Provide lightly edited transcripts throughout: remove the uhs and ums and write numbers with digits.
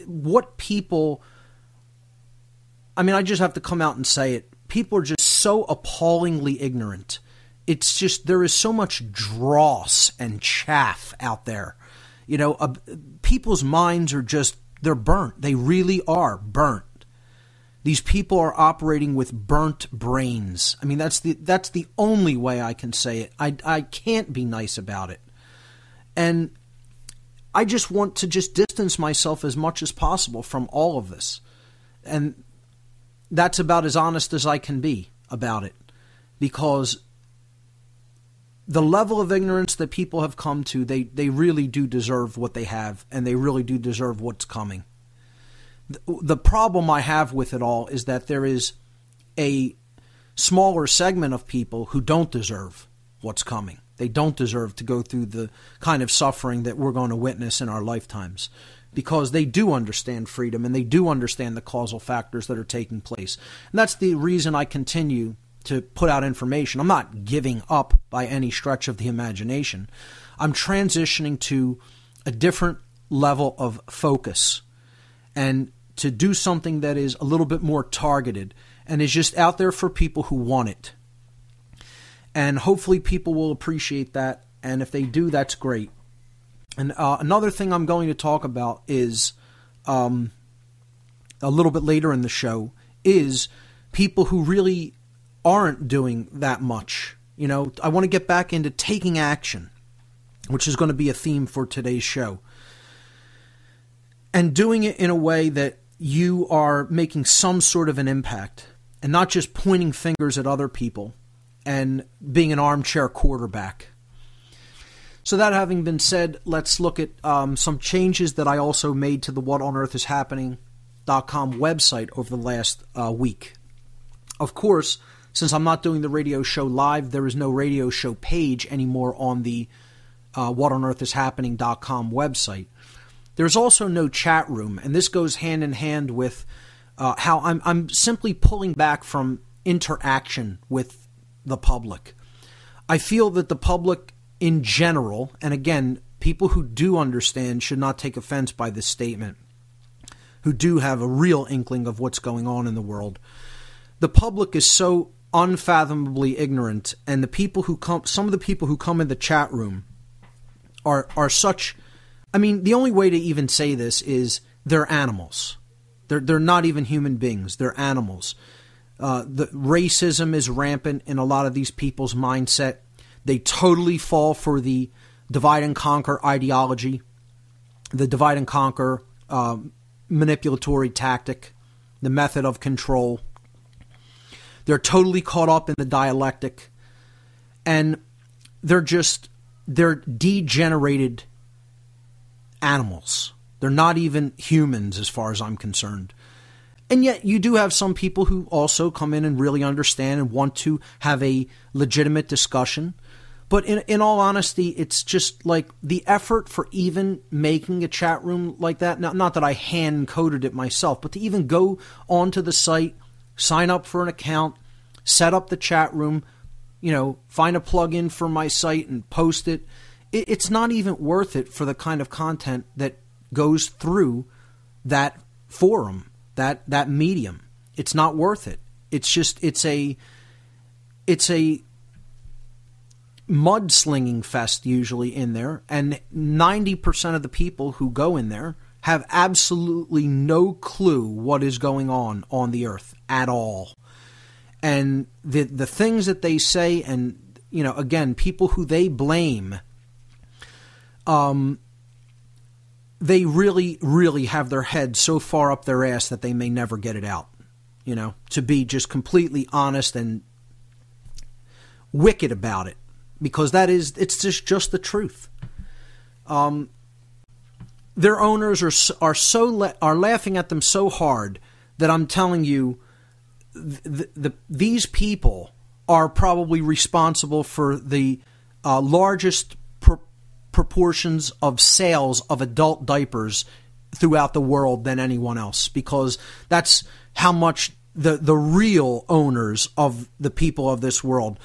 what people, I mean, I just have to come out and say it. People are just so appallingly ignorant. It's just, there is so much dross and chaff out there. You know, people's minds are just, they're burnt. They really are burnt. These people are operating with burnt brains. I mean, that's the only way I can say it. I can't be nice about it. And I just want to just distance myself as much as possible from all of this. And that's about as honest as I can be about it. Because the level of ignorance that people have come to, they really do deserve what they have, and they really do deserve what's coming. The problem I have with it all is that there is a smaller segment of people who don't deserve what's coming. They don't deserve to go through the kind of suffering that we're going to witness in our lifetimes, because they do understand freedom and they do understand the causal factors that are taking place. And that's the reason I continue to put out information. I'm not giving up by any stretch of the imagination. I'm transitioning to a different level of focus and to do something that is a little bit more targeted and is just out there for people who want it. And hopefully people will appreciate that. And if they do, that's great. And another thing I'm going to talk about is a little bit later in the show is people who really aren't doing that much. You know, I want to get back into taking action, which is going to be a theme for today's show. And doing it in a way that you are making some sort of an impact and not just pointing fingers at other people and being an armchair quarterback. So that having been said, let's look at some changes that I also made to the whatonearthishappening.com website over the last week. Of course, since I'm not doing the radio show live, there is no radio show page anymore on the whatonearthishappening.com website. There's also no chat room, and this goes hand in hand with how I'm simply pulling back from interaction with the public. I feel that the public in general, and again, people who do understand should not take offense by this statement, who do have a real inkling of what's going on in the world. The public is so unfathomably ignorant, and the people who come, some of the people who come in the chat room are such, I mean, the only way to even say this is they're animals. They're not even human beings. They're animals. The racism is rampant in a lot of these people's mindset. They totally fall for the divide and conquer ideology, the divide and conquer manipulatory tactic, the method of control. They're totally caught up in the dialectic, and they're degenerated animals. They're not even humans as far as I'm concerned. And yet you do have some people who also come in and really understand and want to have a legitimate discussion. But in all honesty, it's just like the effort for even making a chat room like that, not that I hand-coded it myself, but to even go onto the site, sign up for an account, set up the chat room, you know, find a plug-in for my site and post it. It's not even worth it for the kind of content that goes through that forum, that medium. It's not worth it. It's just, it's a mudslinging fest usually in there, and 90% of the people who go in there have absolutely no clue what is going on the earth at all. And the things that they say, and, you know, again, people who they blame, they really, really have their head so far up their ass that they may never get it out, you know, to be just completely honest and wicked about it, because it's just the truth. Their owners are laughing at them so hard that I'm telling you, these people are probably responsible for the largest proportions of sales of adult diapers throughout the world than anyone else, because that's how much the real owners of the people of this world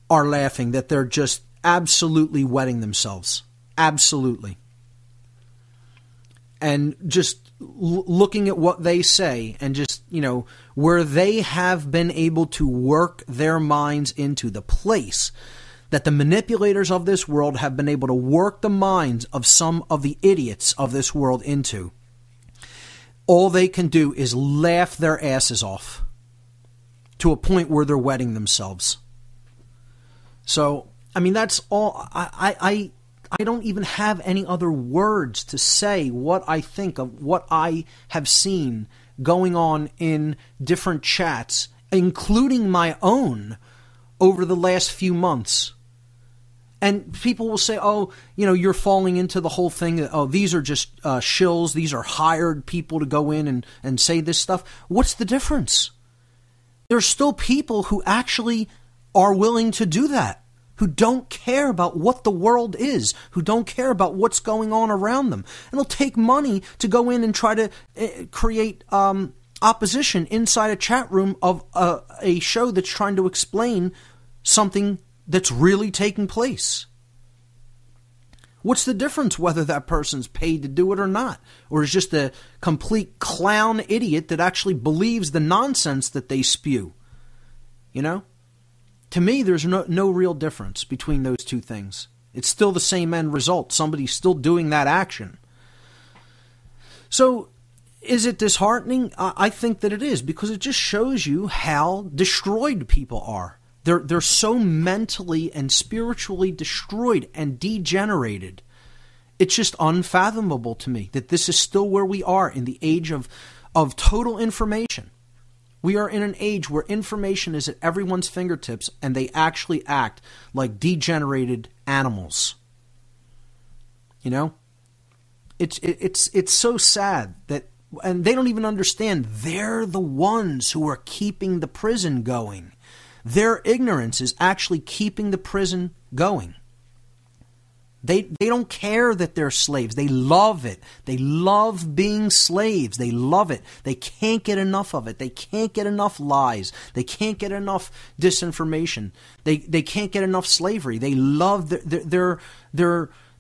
are laughing, that they're just absolutely wetting themselves. Absolutely. and just looking at what they say and just, where they have been able to work their minds into the place that the manipulators of this world have been able to work the minds of some of the idiots of this world into, all they can do is laugh their asses off to a point where they're wetting themselves. So, that's all. I don't even have any other words to say what I think of what I have seen going on in different chats, including my own, over the last few months. And people will say, you're falling into the whole thing. These are just shills. These are hired people to go in and say this stuff. What's the difference? There's still people who actually are willing to do that, who don't care about what the world is, who don't care about what's going on around them. And they'll take money to go in and try to create opposition inside a chat room of a show that's trying to explain something that's really taking place. What's the difference whether that person's paid to do it or not? Or is just a complete clown idiot that actually believes the nonsense that they spew? To me, there's no real difference between those two things. It's still the same end result. Somebody's still doing that action. So, is it disheartening? I think that it is, because it just shows you how destroyed people are. They're so mentally and spiritually destroyed and degenerated. It's just unfathomable to me that this is still where we are in the age of total information. We are in an age where information is at everyone's fingertips, and they actually act like degenerated animals. It's so sad that, and they don't even understand, they're the ones who are keeping the prison going. Their ignorance is actually keeping the prison going. They don't care that they're slaves. They love it. They love being slaves. They love it. They can't get enough of it. They can't get enough lies. They can't get enough disinformation. They can't get enough slavery. They love the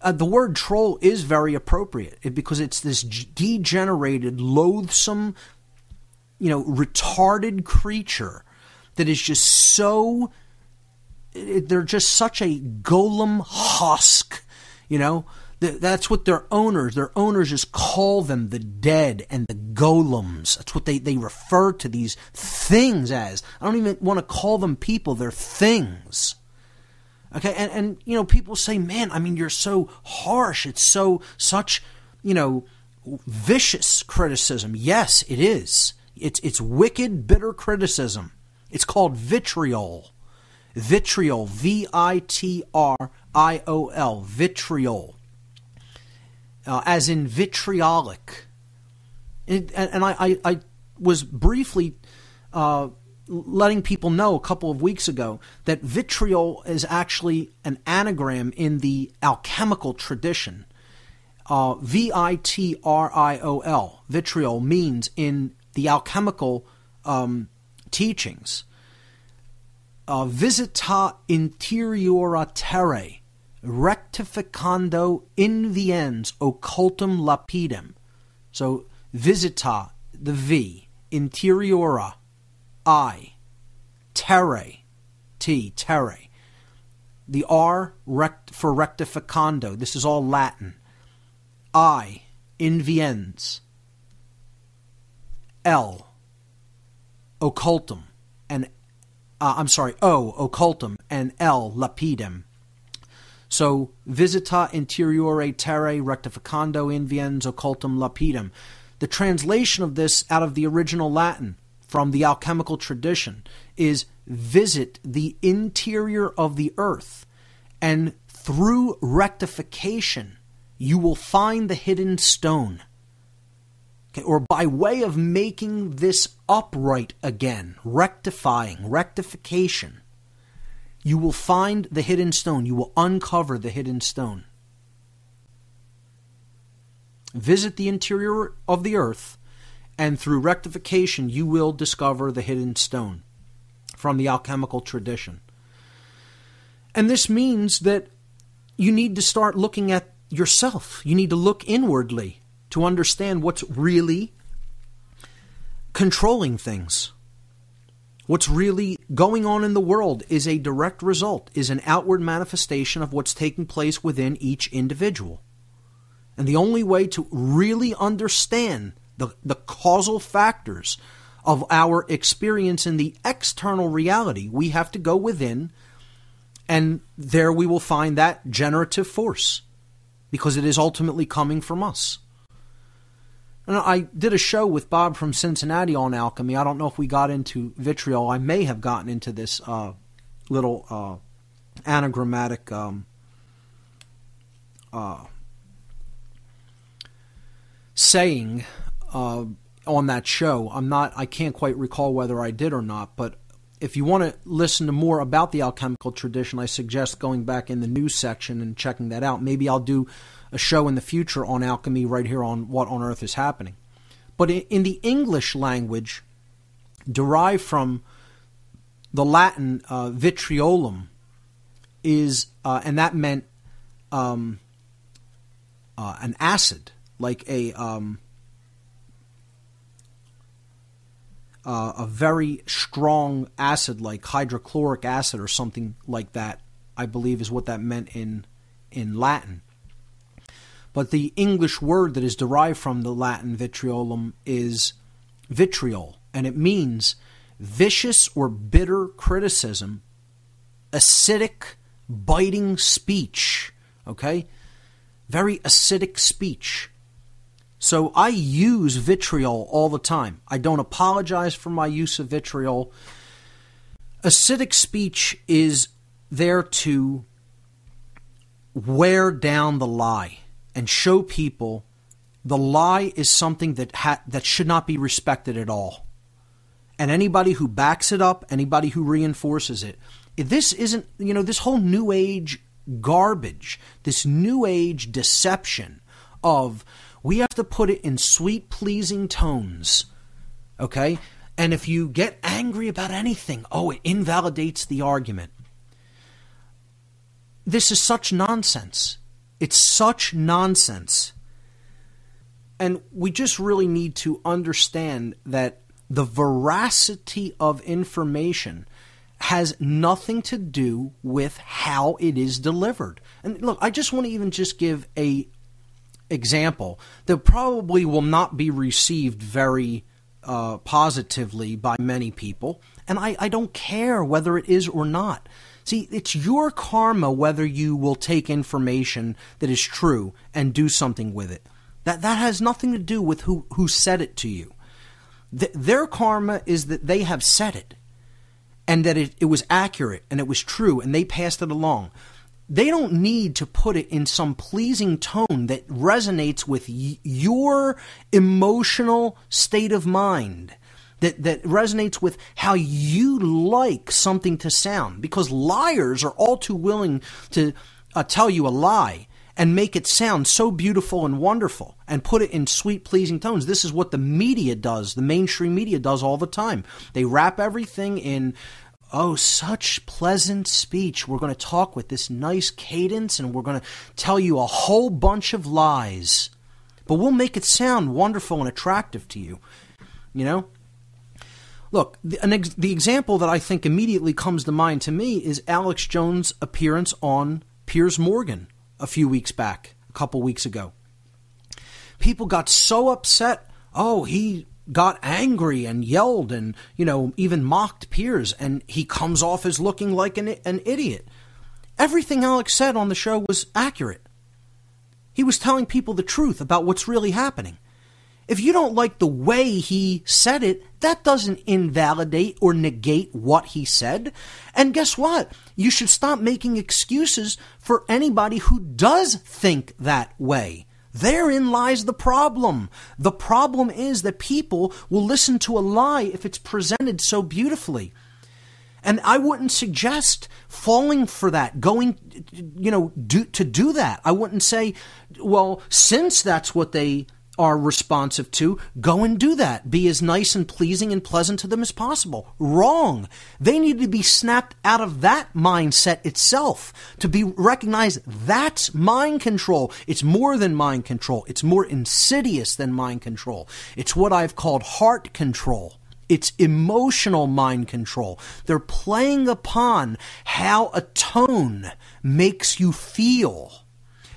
word troll is very appropriate because it's this degenerated, loathsome, retarded creature that is just so, they're just such a golem husk, That's what their owners just call them, the dead and the golems. That's what they refer to these things as. I don't even want to call them people, they're things. Okay, and people say, man, you're so harsh. It's such, vicious criticism. Yes, it is. It's wicked, bitter criticism. It's called vitriol. Vitriol, vitriol, vitriol, as in vitriolic. And I was briefly letting people know a couple of weeks ago that vitriol is actually an anagram in the alchemical tradition. vitriol, vitriol means in the alchemical teachings, visita interiora terrae, rectificando inviens occultum lapidem. So visita, the V, interiora, I, terrae, T, terrae. The R for rectificando. This is all Latin. I, inviens. L, occultum, and O, occultum, and L, lapidem. So, visita interiore terrae rectificando inviens occultum lapidem. The translation of this out of the original Latin from the alchemical tradition is visit the interior of the earth, and through rectification you will find the hidden stone. Okay, or by way of making this upright again, rectification, you will find the hidden stone. You will uncover the hidden stone. Visit the interior of the earth, and through rectification you will discover the hidden stone, from the alchemical tradition. And this means that you need to start looking at yourself. You need to look inwardly. to understand what's really controlling things. What's really going on in the world is a direct result, is an outward manifestation of what's taking place within each individual. And the only way to really understand the causal factors of our experience in the external reality, we have to go within, and there we will find that generative force, because it is ultimately coming from us. And I did a show with Bob from Cincinnati on alchemy. I don't know if we got into vitriol. I may have gotten into this little anagrammatic saying on that show. I can't quite recall whether I did or not, but if you want to listen to more about the alchemical tradition, I suggest going back in the news section and checking that out. Maybe I'll do a show in the future on alchemy right here on What on Earth is Happening. But in the English language, derived from the Latin vitriolum, is and that meant an acid, like a very strong acid, like hydrochloric acid or something like that, I believe is what that meant in Latin. But the English word that is derived from the Latin vitriolum is vitriol, and it means vicious or bitter criticism, acidic, biting speech, okay? Very acidic speech. So I use vitriol all the time. I don't apologize for my use of vitriol. Acidic speech is there to wear down the lie and show people the lie is something that should not be respected at all. And anybody who backs it up, anybody who reinforces it, this isn't, this whole New Age garbage, this New Age deception of we have to put it in sweet, pleasing tones, okay? And if you get angry about anything, it invalidates the argument. This is such nonsense. It's such nonsense. And we just really need to understand that the veracity of information has nothing to do with how it is delivered. And look, I just want to even just give a example that probably will not be received very positively by many people, and I don't care whether it is or not. See, it's your karma whether you will take information that is true and do something with it. That has nothing to do with who said it to you. Their karma is that they have said it, and that it was accurate and it was true, and they passed it along. They don't need to put it in some pleasing tone that resonates with your emotional state of mind, that resonates with how you like something to sound. Because liars are all too willing to tell you a lie and make it sound so beautiful and wonderful and put it in sweet, pleasing tones. This is what the media does, the mainstream media does all the time. They wrap everything in such pleasant speech. We're going to talk with this nice cadence, and we're going to tell you a whole bunch of lies. But we'll make it sound wonderful and attractive to you. Look, the example that I think immediately comes to mind to me is Alex Jones' appearance on Piers Morgan a few weeks back, a couple weeks ago. People got so upset. He got angry and yelled and, even mocked Piers, and he comes off as looking like an idiot. Everything Alex said on the show was accurate. He was telling people the truth about what's really happening. If you don't like the way he said it, that doesn't invalidate or negate what he said. And guess what? You should stop making excuses for anybody who does think that way. Therein lies the problem. The problem is that people will listen to a lie if it's presented so beautifully. And I wouldn't suggest falling for that, going, to do that. I wouldn't say, well, since that's what they are responsive to, go and do that. Be as nice and pleasing and pleasant to them as possible. Wrong. They need to be snapped out of that mindset itself to be recognized that's mind control. It's more than mind control. It's more insidious than mind control. It's what I've called heart control. It's emotional mind control. They're playing upon how a tone makes you feel,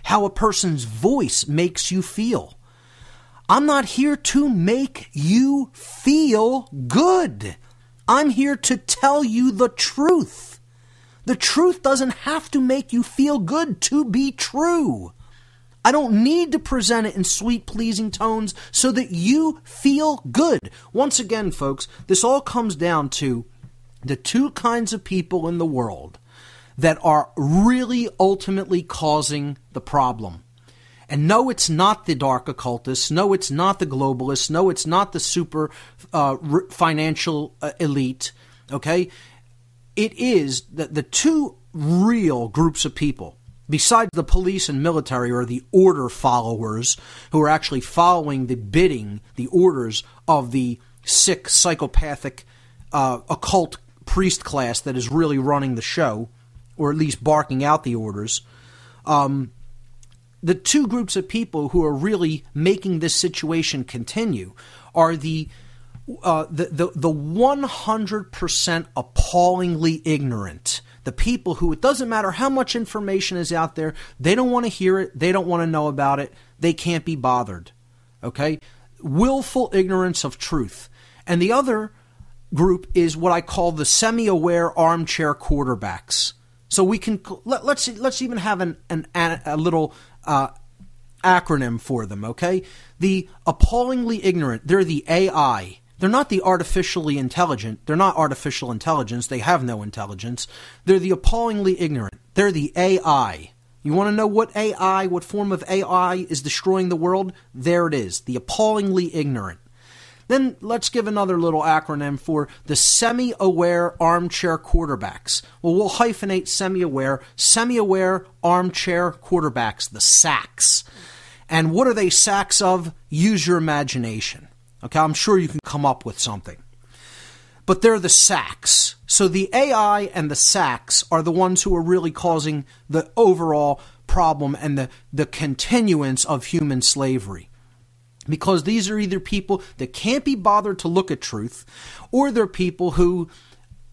how a person's voice makes you feel. I'm not here to make you feel good. I'm here to tell you the truth. The truth doesn't have to make you feel good to be true. I don't need to present it in sweet, pleasing tones so that you feel good. Once again, folks, this all comes down to the two kinds of people in the world that are really ultimately causing the problem. And no, it's not the dark occultists. No, it's not the globalists. No, it's not the super financial elite. Okay? It is the two real groups of people, besides the police and military, or the order followers who are actually following the bidding, the orders of the sick, psychopathic, occult priest class that is really running the show, or at least barking out the orders. The two groups of people who are really making this situation continue are the 100% appallingly ignorant. The people who, it doesn't matter how much information is out there, they don't want to hear it, they don't want to know about it, they can't be bothered. Okay? Willful ignorance of truth. And the other group is what I call the semi-aware armchair quarterbacks. So we can let's even have a little acronym for them, okay? The appallingly ignorant, they're the AI. They're not the artificially intelligent. They're not artificial intelligence. They have no intelligence. They're the appallingly ignorant. They're the AI. You want to know what form of AI is destroying the world? There it is, the appallingly ignorant. Then let's give another little acronym for the semi-aware armchair quarterbacks. Well, we'll hyphenate semi-aware armchair quarterbacks, the SACs. And what are they SACs of? Use your imagination. Okay, I'm sure you can come up with something. But they're the SACs. So the AI and the SACs are the ones who are really causing the overall problem and the continuance of human slavery. Because these are either people that can't be bothered to look at truth, or they're people who,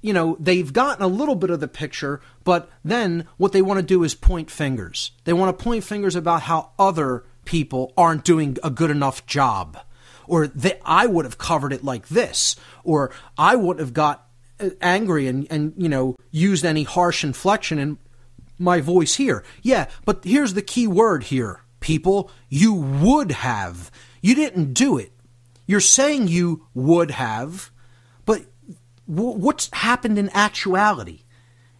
they've gotten a little bit of the picture, but then what they want to do is point fingers. They want to point fingers about how other people aren't doing a good enough job. Or I would have covered it like this. Or I would have got angry and used any harsh inflection in my voice here. Yeah, but here's the key word here, people. You would have. You didn't do it. You're saying you would have, but what's happened in actuality?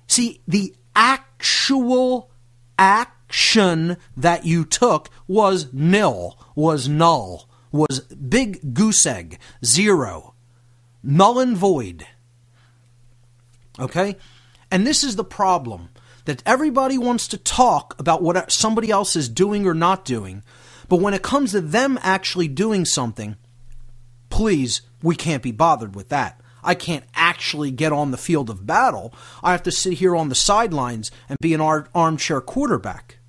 See, the actual action that you took was nil, was null, was big goose egg, zero, null and void. Okay? And this is the problem, that everybody wants to talk about what somebody else is doing or not doing. But when it comes to them actually doing something, please, we can't be bothered with that. I can't actually get on the field of battle. I have to sit here on the sidelines and be an armchair quarterback.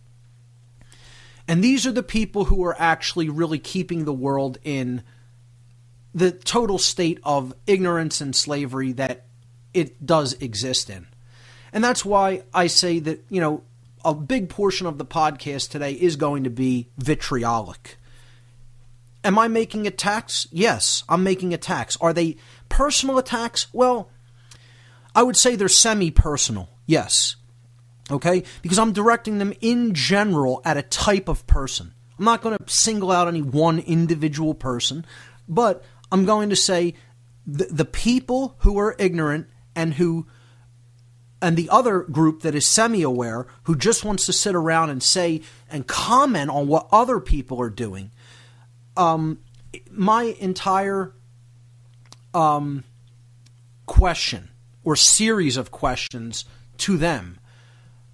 And these are the people who are actually really keeping the world in the total state of ignorance and slavery that it does exist in. And that's why I say that, a big portion of the podcast today is going to be vitriolic. Am I making attacks? Yes, I'm making attacks. Are they personal attacks? Well, I would say they're semi-personal, yes. Okay? Because I'm directing them in general at a type of person. I'm not going to single out any one individual person, but I'm going to say the people who are ignorant and the other group that is semi-aware, who just wants to sit around and say and comment on what other people are doing. My entire question or series of questions to them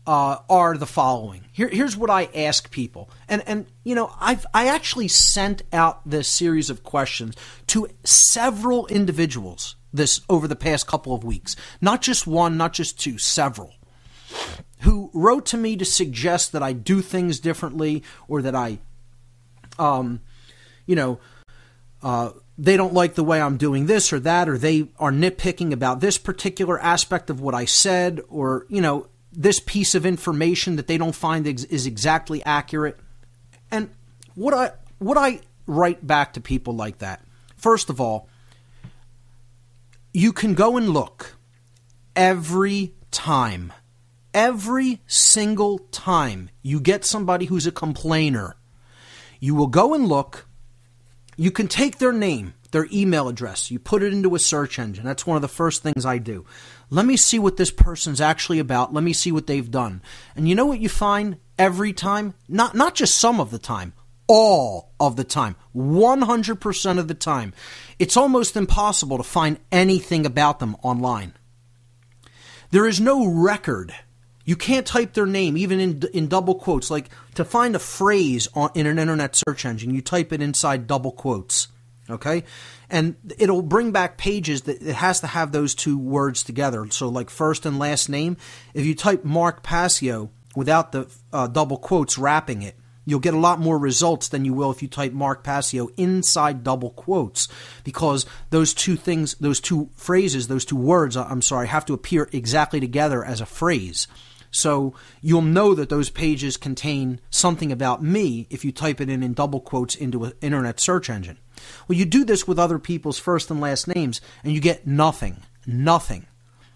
are the following. Here's what I ask people. And I actually sent out this series of questions to several individuals over the past couple of weeks. Not just one, not just two, several. Who wrote to me to suggest that I do things differently, or that I, they don't like the way I'm doing this or that, or they are nitpicking about this particular aspect of what I said, or, this piece of information that they don't find is exactly accurate. And what I write back to people like that, first of all, you can go and look every single time you get somebody who's a complainer. You will go and look. You can take their name, their email address. You put it into a search engine. That's one of the first things I do. Let me see what this person's actually about. Let me see what they've done. And you know what you find every time? Not just some of the time, all of the time, 100% of the time. It's almost impossible to find anything about them online. There is no record. You can't type their name, even in double quotes. Like, to find a phrase in an internet search engine, you type it inside double quotes, okay? And it'll bring back pages that it has to have those two words together. So, like first and last name, if you type Mark Passio without the double quotes wrapping it, you'll get a lot more results than you will if you type Mark Passio inside double quotes, because those two things, those two phrases, those two words, have to appear exactly together as a phrase. So you'll know that those pages contain something about me if you type it in double quotes into an internet search engine. Well, you do this with other people's first and last names, and you get nothing.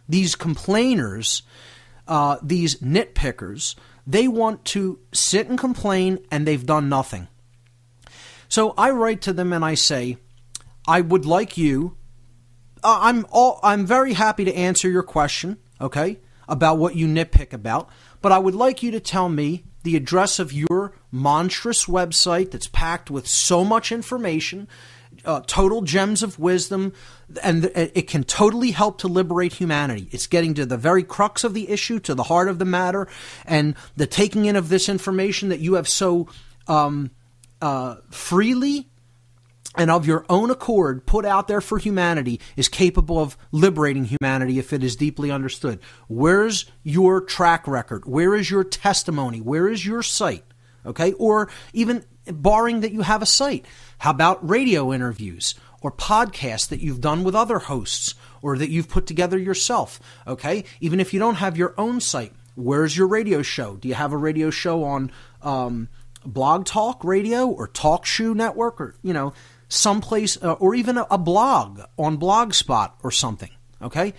These complainers, these nitpickers, they want to sit and complain, and they've done nothing. So I write to them and I say, I would like you, I'm very happy to answer your question, okay, about what you nitpick about, but I would like you to tell me the address of your monstrous website that's packed with so much information, total gems of wisdom, and it can totally help to liberate humanity. It's getting to the very crux of the issue, to the heart of the matter, and the taking in of this information that you have so freely and of your own accord put out there for humanity is capable of liberating humanity if it is deeply understood. Where's your track record? Where is your testimony? Where is your site? Okay? Or even barring that you have a site, how about radio interviews or podcasts that you've done with other hosts or that you've put together yourself? Okay? Even if you don't have your own site, where's your radio show? Do you have a radio show on Blog Talk Radio or Talk Shoe Network, or, someplace, or even a blog on Blogspot or something, okay?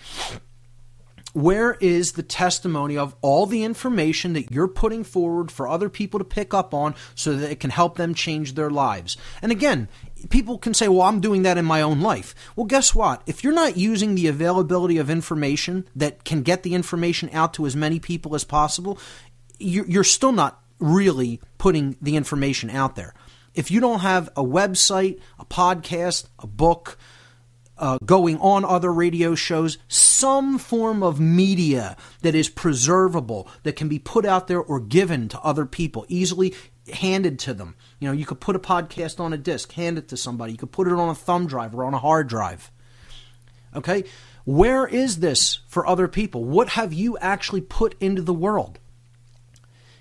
Where is the testimony of all the information that you're putting forward for other people to pick up on so that it can help them change their lives? And again, people can say, well, I'm doing that in my own life. Well, guess what? If you're not using the availability of information that can get the information out to as many people as possible, you're still not really putting the information out there. If you don't have a website, a podcast, a book, going on other radio shows, some form of media that is preservable, that can be put out there or given to other people, easily handed to them. You could put a podcast on a disc, hand it to somebody. You could put it on a thumb drive or on a hard drive. Okay? Where is this for other people? What have you actually put into the world?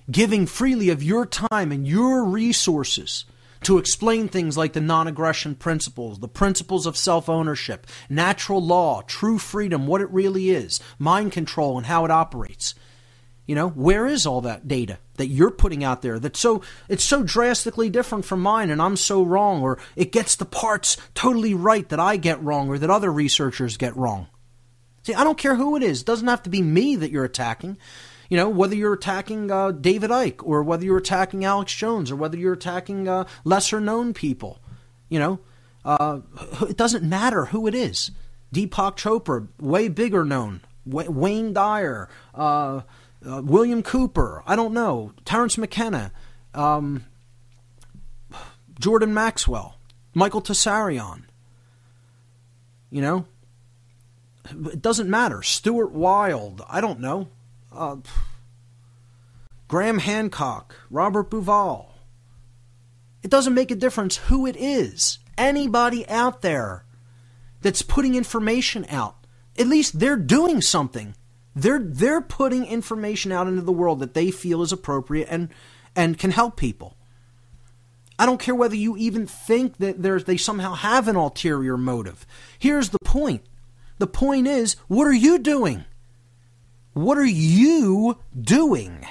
Giving freely of your time and your resources to explain things like the non-aggression principles, the principles of self-ownership, natural law, true freedom, what it really is, mind control and how it operates. Where is all that data that you're putting out there it's so drastically different from mine and I'm so wrong, or it gets the parts totally right that I get wrong or that other researchers get wrong? See, I don't care who it is. It doesn't have to be me that you're attacking. Whether you're attacking David Icke or whether you're attacking Alex Jones or whether you're attacking lesser-known people, it doesn't matter who it is. Deepak Chopra, way bigger known. Wayne Dyer, William Cooper, I don't know. Terrence McKenna, Jordan Maxwell, Michael Tessarion. It doesn't matter. Stuart Wilde, I don't know. Graham Hancock, Robert Bauval. It doesn't make a difference who it is. Anybody out there that's putting information out, at least they're doing something. They're putting information out into the world that they feel is appropriate and can help people. I don't care whether you even think that they somehow have an ulterior motive. Here's the point. The point is, what are you doing? What are you doing?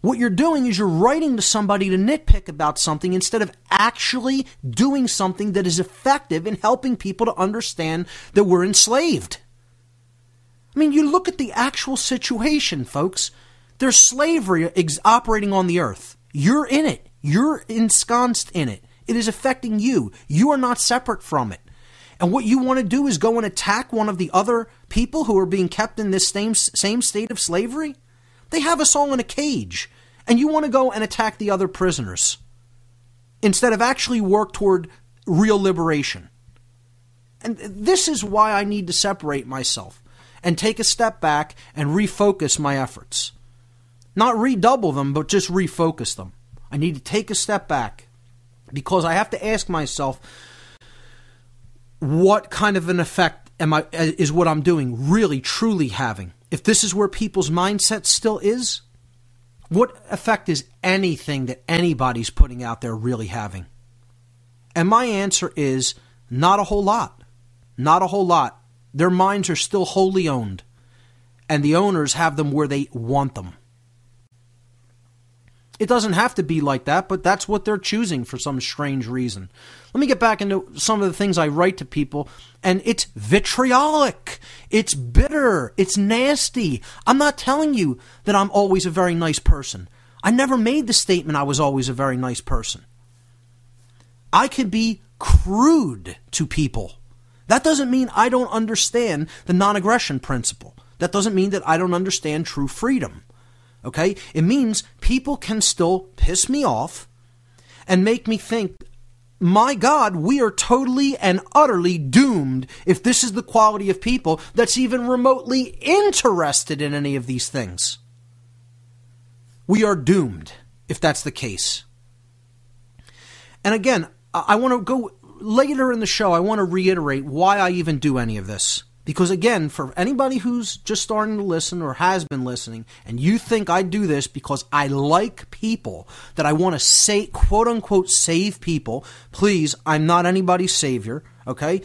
What you're doing is you're writing to somebody to nitpick about something instead of actually doing something that is effective in helping people to understand that we're enslaved. I mean, you look at the actual situation, folks. There's slavery operating on the earth. You're in it. You're ensconced in it. It is affecting you. You are not separate from it. And what you want to do is go and attack one of the other people who are being kept in this same state of slavery? They have us all in a cage. And you want to go and attack the other prisoners instead of actually work toward real liberation. And this is why I need to separate myself and take a step back and refocus my efforts. Not redouble them, but just refocus them. I need to take a step back because I have to ask myself, what kind of an effect is what I'm doing really, truly having? If this is where people's mindset still is, what effect is anything that anybody's putting out there really having? And my answer is not a whole lot. Not a whole lot. Their minds are still wholly owned, and the owners have them where they want them. It doesn't have to be like that, but that's what they're choosing for some strange reason. Let me get back into some of the things I write to people, and it's vitriolic. It's bitter. It's nasty. I'm not telling you that I'm always a very nice person. I never made the statement I was always a very nice person. I can be crude to people. That doesn't mean I don't understand the non-aggression principle. That doesn't mean that I don't understand true freedom. Okay? It means people can still piss me off and make me think, my God, we are totally and utterly doomed if this is the quality of people that's even remotely interested in any of these things. We are doomed if that's the case. And again, I want to go later in the show, I want to reiterate why I even do any of this. Because again, for anybody who's just starting to listen or has been listening, and you think I do this because I like people, that I want to say, quote unquote, save people, please, I'm not anybody's savior, okay?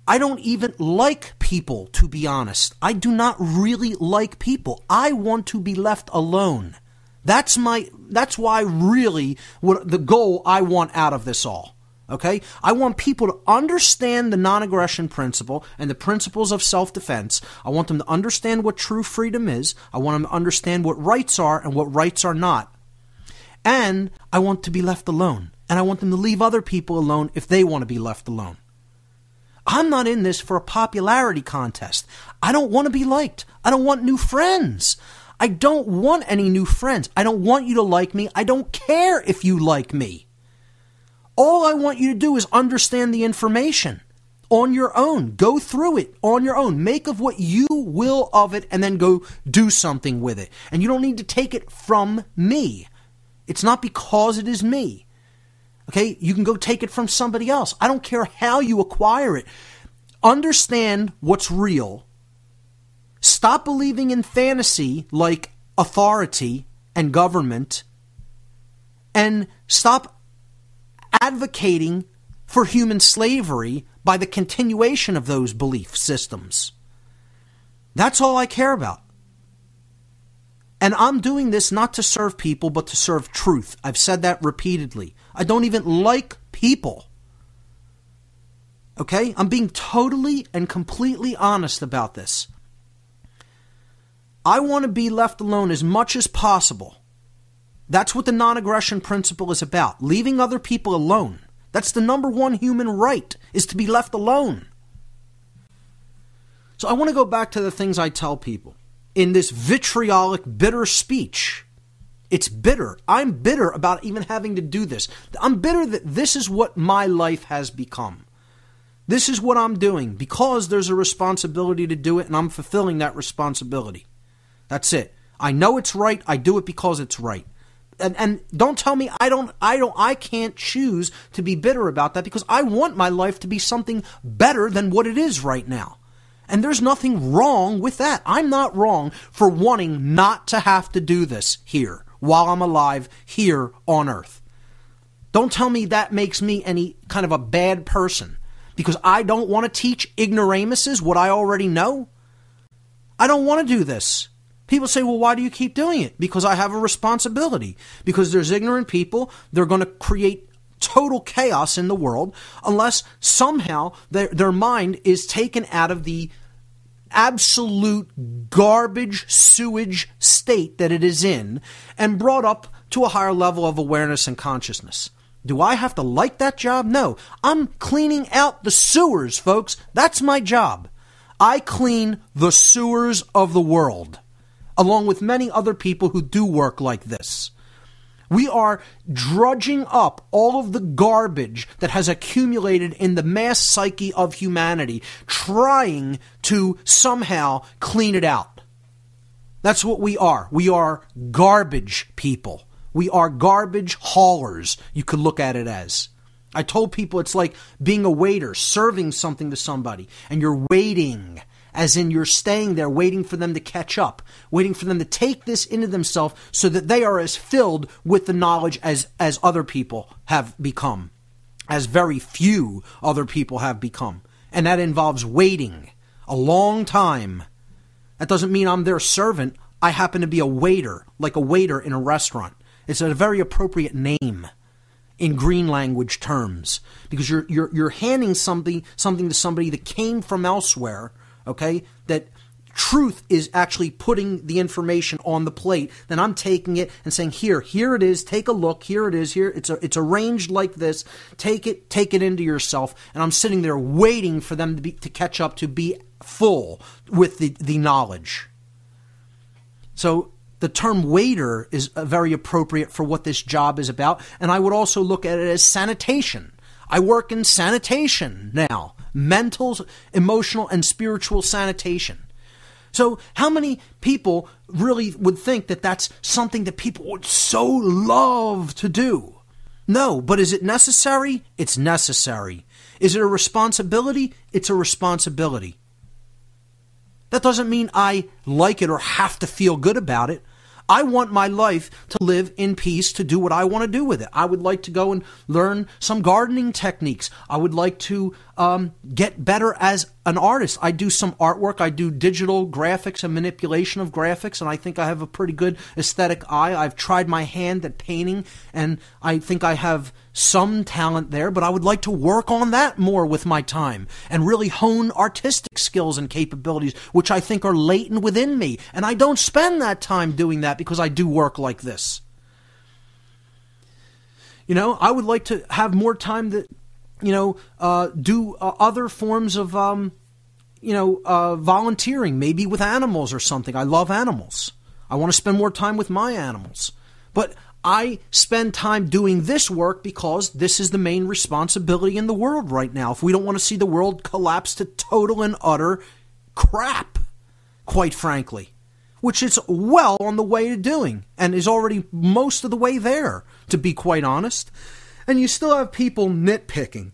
I don't even like people, to be honest. I do not really like people. I want to be left alone. That's why really what the goal I want out of this all. Okay? I want people to understand the non-aggression principle and the principles of self-defense. I want them to understand what true freedom is. I want them to understand what rights are and what rights are not. And I want to be left alone. And I want them to leave other people alone if they want to be left alone. I'm not in this for a popularity contest. I don't want to be liked. I don't want new friends. I don't want any new friends. I don't want you to like me. I don't care if you like me. All I want you to do is understand the information on your own. Go through it on your own. Make of what you will of it and then go do something with it. And you don't need to take it from me. It's not because it is me. Okay? You can go take it from somebody else. I don't care how you acquire it. Understand what's real. Stop believing in fantasy like authority and government. And stop advocating for human slavery by the continuation of those belief systems. That's all I care about. And I'm doing this not to serve people, but to serve truth. I've said that repeatedly. I don't even like people. Okay? I'm being totally and completely honest about this. I want to be left alone as much as possible. That's what the non-aggression principle is about. Leaving other people alone. That's the number one human right, is to be left alone. So I want to go back to the things I tell people in this vitriolic, bitter speech. It's bitter. I'm bitter about even having to do this. I'm bitter that this is what my life has become. This is what I'm doing because there's a responsibility to do it, and I'm fulfilling that responsibility. That's it. I know it's right. I do it because it's right. And don't tell me I can't choose to be bitter about that, because I want my life to be something better than what it is right now. And there's nothing wrong with that. I'm not wrong for wanting not to have to do this here while I'm alive here on earth. Don't tell me that makes me any kind of a bad person because I don't want to teach ignoramuses what I already know. I don't want to do this. People say, well, why do you keep doing it? Because I have a responsibility. Because there's ignorant people. They're going to create total chaos in the world unless somehow their mind is taken out of the absolute garbage, sewage state that it is in and brought up to a higher level of awareness and consciousness. Do I have to like that job? No. I'm cleaning out the sewers, folks. That's my job. I clean the sewers of the world, along with many other people who do work like this. We are drudging up all of the garbage that has accumulated in the mass psyche of humanity, trying to somehow clean it out. That's what we are. We are garbage people. We are garbage haulers, you could look at it as. I told people it's like being a waiter, serving something to somebody, and you're waiting, as in you're staying there waiting for them to catch up, waiting for them to take this into themselves so that they are as filled with the knowledge as other people have become, as very few other people have become. And that involves waiting a long time. That doesn't mean I'm their servant. I happen to be a waiter, like a waiter in a restaurant. It's a very appropriate name in green language terms, because you're handing something to somebody that came from elsewhere, okay? That truth is actually putting the information on the plate. Then I'm taking it and saying, here it is. Take a look. Here it is. Here it's arranged like this. Take it into yourself. And I'm sitting there waiting for them to catch up, to be full with the knowledge. So the term waiter is very appropriate for what this job is about. And I would also look at it as sanitation. I work in sanitation now. Mental, emotional, and spiritual sanitation. So how many people really would think that that's something that people would so love to do? No, but is it necessary? It's necessary. Is it a responsibility? It's a responsibility. That doesn't mean I like it or have to feel good about it. I want my life to live in peace, to do what I want to do with it. I would like to go and learn some gardening techniques. I would like to get better as an artist. I do some artwork. I do digital graphics and manipulation of graphics, and I think I have a pretty good aesthetic eye. I've tried my hand at painting, and I think I have some talent there, but I would like to work on that more with my time and really hone artistic skills and capabilities, which I think are latent within me. And I don't spend that time doing that because I do work like this. You know, I would like to have more time to, do other forms of, volunteering, maybe with animals or something. I love animals. I want to spend more time with my animals. But I spend time doing this work because this is the main responsibility in the world right now. If we don't want to see the world collapse to total and utter crap, quite frankly, which it's well on the way to doing and is already most of the way there, to be quite honest. And you still have people nitpicking.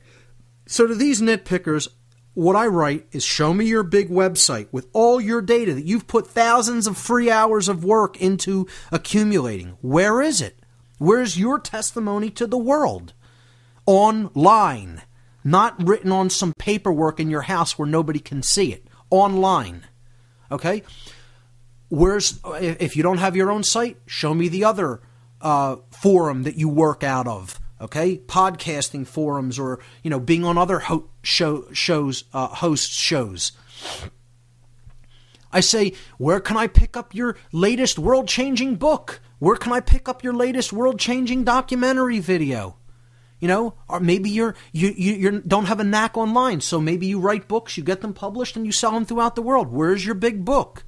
So to these nitpickers, what I write is, show me your big website with all your data that you've put thousands of free hours of work into accumulating. Where is it? Where's your testimony to the world? Online. Not written on some paperwork in your house where nobody can see it. Online. Okay? If you don't have your own site, show me the other forum that you work out of. Okay, podcasting forums, or being on other host shows. I say, where can I pick up your latest world-changing book? Where can I pick up your latest world-changing documentary video? Or maybe you don't have a knack online, so maybe you write books, you get them published, and you sell them throughout the world. Where's your big book?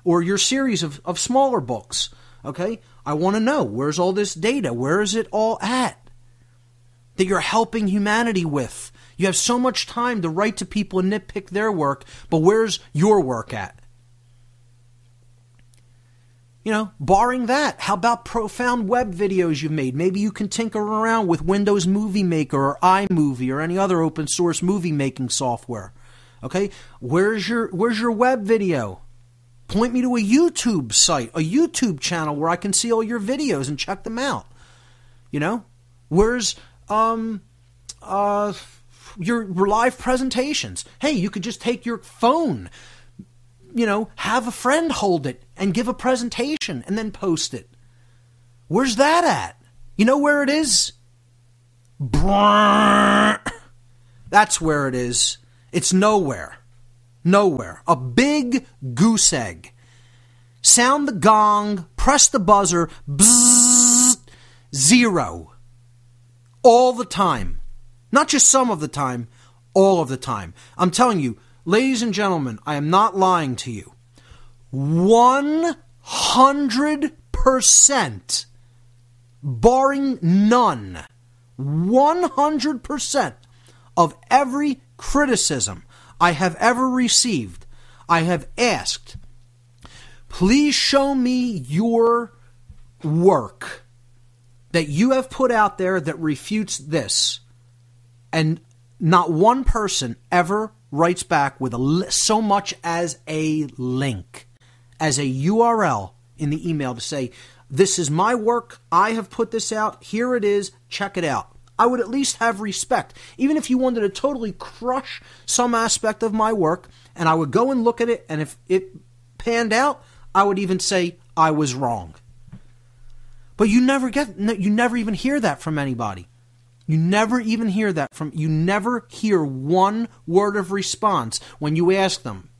Or your series of smaller books? Okay, I want to know, where's all this data? Where is it all at that you're helping humanity with? You have so much time to write to people and nitpick their work, but where's your work at? Barring that, how about profound web videos you've made? Maybe you can tinker around with Windows Movie Maker or iMovie or any other open source movie making software. Okay? Where's your web video? Point me to a YouTube site, a YouTube channel where I can see all your videos and check them out. Where's your live presentations? Hey, you could just take your phone, have a friend hold it and give a presentation and then post it. Where's that at? You know where it is? That's where it is. It's nowhere. Nowhere. A big goose egg. Sound the gong, press the buzzer, bzzz, zero. All the time. Not just some of the time, all of the time. I'm telling you, ladies and gentlemen, I am not lying to you. 100%, barring none, 100% of every criticism I have ever received, I have asked, please show me your work that you have put out there that refutes this. And not one person ever writes back with so much as a link, as a URL in the email to say, this is my work, I have put this out, here it is, check it out. I would at least have respect. Even if you wanted to totally crush some aspect of my work, and I would go and look at it, and if it panned out, I would even say I was wrong. But you never even hear that from anybody. You never even hear that you never hear one word of response when you ask them,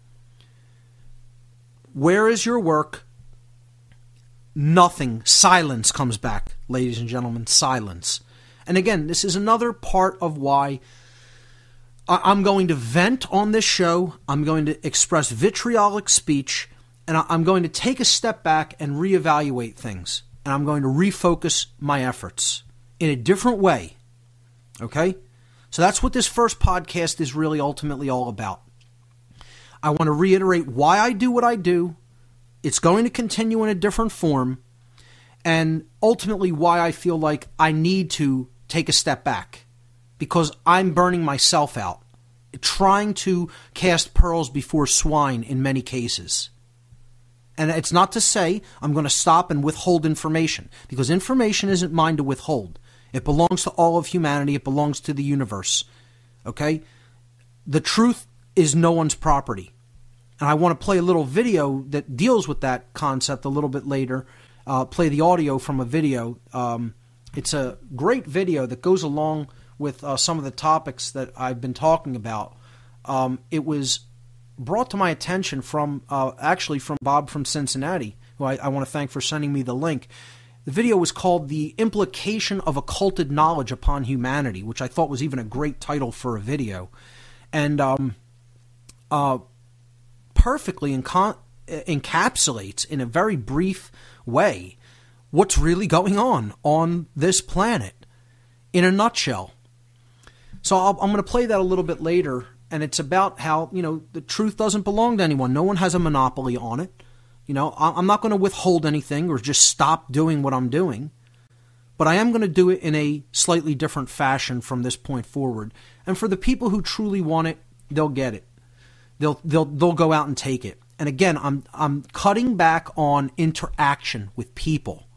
where is your work? Nothing. Silence comes back, ladies and gentlemen, silence. And again, this is another part of why I'm going to vent on this show. I'm going to express vitriolic speech, and I'm going to take a step back and reevaluate things. And I'm going to refocus my efforts in a different way. Okay? So that's what this first podcast is really ultimately all about. I want to reiterate why I do what I do. It's going to continue in a different form. And ultimately why I feel like I need to take a step back. Because I'm burning myself out. Trying to cast pearls before swine in many cases. And it's not to say I'm going to stop and withhold information. Because information isn't mine to withhold. It belongs to all of humanity. It belongs to the universe. Okay? The truth is no one's property. And I want to play a little video that deals with that concept a little bit later. Play the audio from a video. It's a great video that goes along with some of the topics that I've been talking about. It was brought to my attention from Bob from Cincinnati, who I want to thank for sending me the link. The video was called The Implication of Occulted Knowledge Upon Humanity, which I thought was even a great title for a video. And perfectly encapsulates in a very brief way what's really going on this planet in a nutshell. So I'm going to play that a little bit later, and it's about how, the truth doesn't belong to anyone. No one has a monopoly on it. I'm not going to withhold anything or just stop doing what I'm doing, but I am going to do it in a slightly different fashion from this point forward. And for the people who truly want it, they'll get it. They'll go out and take it. And again, I'm cutting back on interaction with people.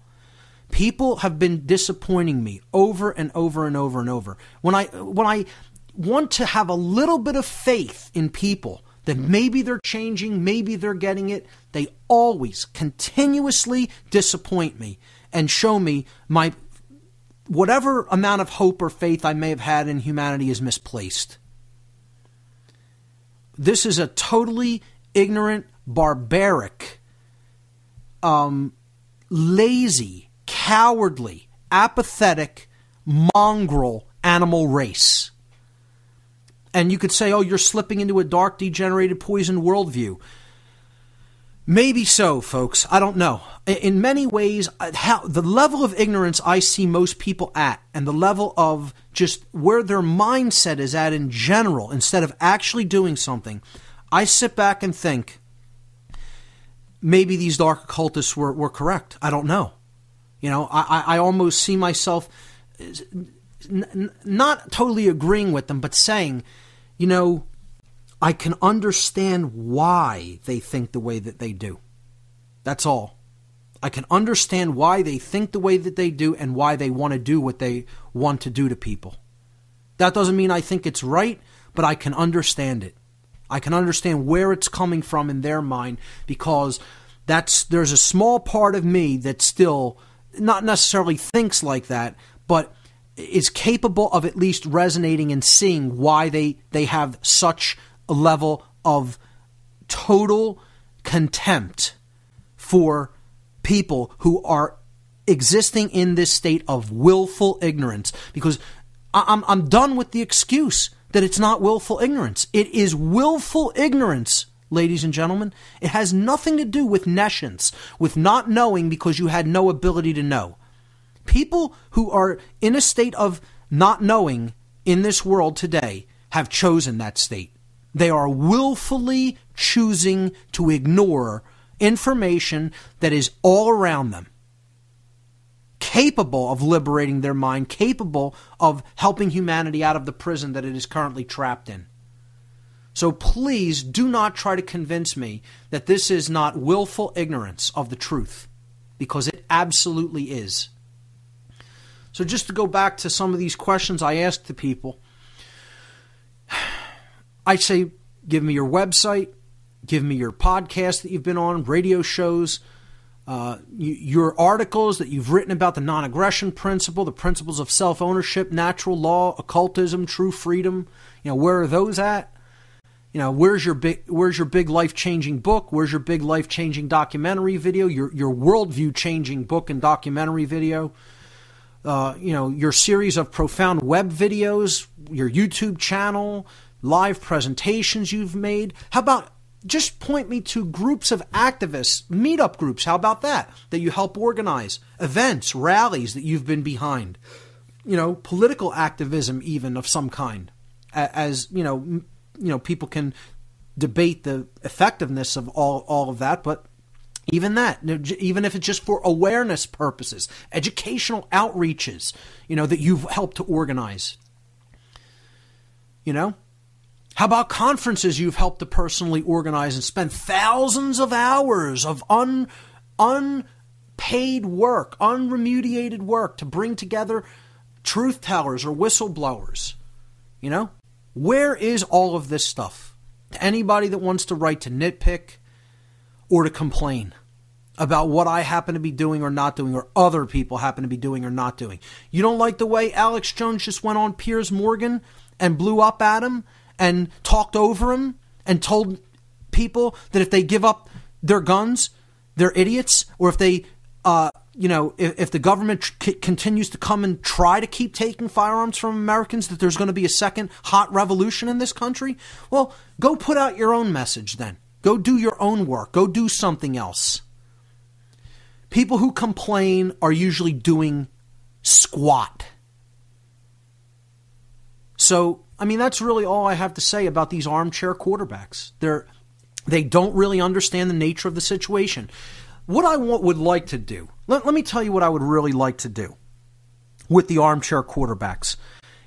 People have been disappointing me over and over and over and over. When I want to have a little bit of faith in people that maybe they're changing, maybe they're getting it, they always continuously disappoint me and show me my whatever amount of hope or faith I may have had in humanity is misplaced. This is a totally ignorant, barbaric, lazy, cowardly, apathetic, mongrel animal race. And you could say, oh, you're slipping into a dark, degenerated, poisoned worldview. Maybe so, folks. I don't know. In many ways, the level of ignorance I see most people at, and the level of just where their mindset is at in general, instead of actually doing something, I sit back and think, maybe these dark occultists were correct. I don't know. I almost see myself not totally agreeing with them, but saying, I can understand why they think the way that they do. That's all. I can understand why they think the way that they do and why they want to do what they want to do to people. That doesn't mean I think it's right, but I can understand it. I can understand where it's coming from in their mind, because there's a small part of me that still not necessarily thinks like that, but is capable of at least resonating and seeing why they have such a level of total contempt for people who are existing in this state of willful ignorance. Because I'm done with the excuse that it's not willful ignorance. It is willful ignorance, ladies and gentlemen. It has nothing to do with nescience, with not knowing because you had no ability to know. People who are in a state of not knowing in this world today have chosen that state. They are willfully choosing to ignore information that is all around them, capable of liberating their mind, capable of helping humanity out of the prison that it is currently trapped in. So please do not try to convince me that this is not willful ignorance of the truth, because it absolutely is. So just to go back to some of these questions I asked the people, I say, give me your website, give me your podcast that you've been on, radio shows, your articles that you've written about the non-aggression principle, the principles of self-ownership, natural law, occultism, true freedom. Where are those at? Where's your big life-changing book? Where's your big life-changing documentary video? Your worldview-changing book and documentary video? Your series of profound web videos, your YouTube channel, live presentations you've made. How about just point me to groups of activists, meetup groups? How about that you help organize? Events, rallies that you've been behind. Political activism even of some kind. As people can debate the effectiveness of all of that, but even that, even if it's just for awareness purposes, educational outreaches, that you've helped to organize. How about conferences you've helped to personally organize and spend thousands of hours of unpaid work, unremunerated work to bring together truth tellers or whistleblowers? Where is all of this stuff? To anybody that wants to write to nitpick or to complain about what I happen to be doing or not doing, or other people happen to be doing or not doing. You don't like the way Alex Jones just went on Piers Morgan and blew up at him and talked over him and told people that if they give up their guns, they're idiots, or if they, if the government continues to come and try to keep taking firearms from Americans, that there's going to be a second hot revolution in this country? Well, go put out your own message then. Go do your own work. Go do something else. People who complain are usually doing squat. So, that's really all I have to say about these armchair quarterbacks. They don't really understand the nature of the situation. What I would like to do, let me tell you what I would really like to do with the armchair quarterbacks.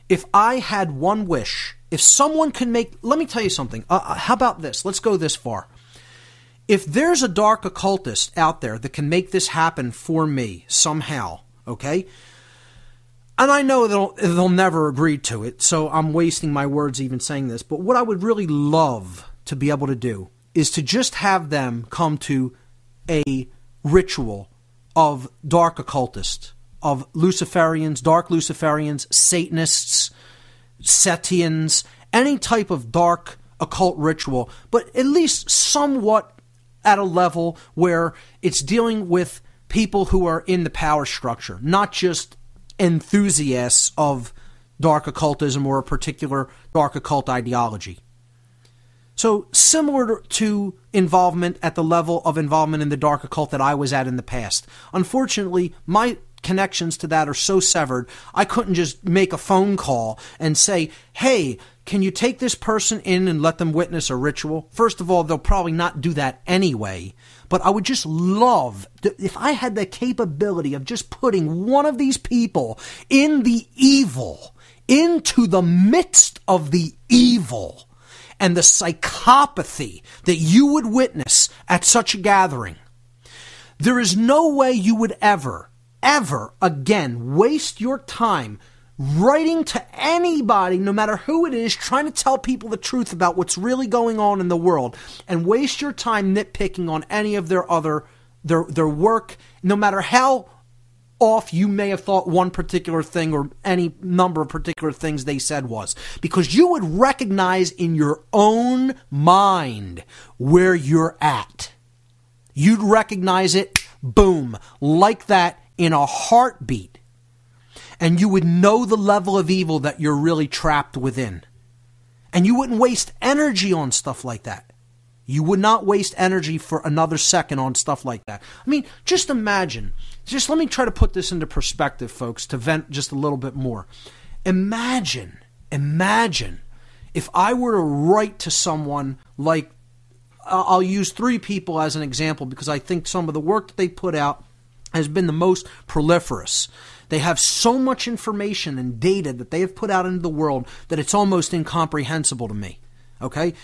If I had one wish, if someone can let me tell you something. How about this? Let's go this far. If there's a dark occultist out there that can make this happen for me somehow, okay? And I know they'll never agree to it, so I'm wasting my words even saying this. But what I would really love to be able to do is to just have them come to a ritual of dark occultists, of Luciferians, dark Luciferians, Satanists, Setians, any type of dark occult ritual, but at least somewhat at a level where it's dealing with people who are in the power structure, not just enthusiasts of dark occultism or a particular dark occult ideology. So similar to involvement at the level of involvement in the dark occult that I was at in the past. Unfortunately, my connections to that are so severed, I couldn't just make a phone call and say, hey, can you take this person in and let them witness a ritual? First of all, they'll probably not do that anyway. But I would just love, if I had the capability of just putting one of these people in the evil, into the midst of the evil and the psychopathy that you would witness at such a gathering. There is no way you would ever again waste your time writing to anybody, no matter who it is, trying to tell people the truth about what's really going on in the world, and waste your time nitpicking on any of their work, no matter how off you may have thought one particular thing or any number of particular things they said was, because you would recognize in your own mind where you're at. You'd recognize it, boom, like that, in a heartbeat. And you would know the level of evil that you're really trapped within. And you wouldn't waste energy on stuff like that. You would not waste energy for another second on stuff like that. I mean, just imagine. Just let me try to put this into perspective, folks, to vent just a little bit more. Imagine if I were to write to someone like, I'll use 3 people as an example because I think some of the work that they put out has been the most proliferous. They have so much information and data that they have put out into the world that it's almost incomprehensible to me. Okay?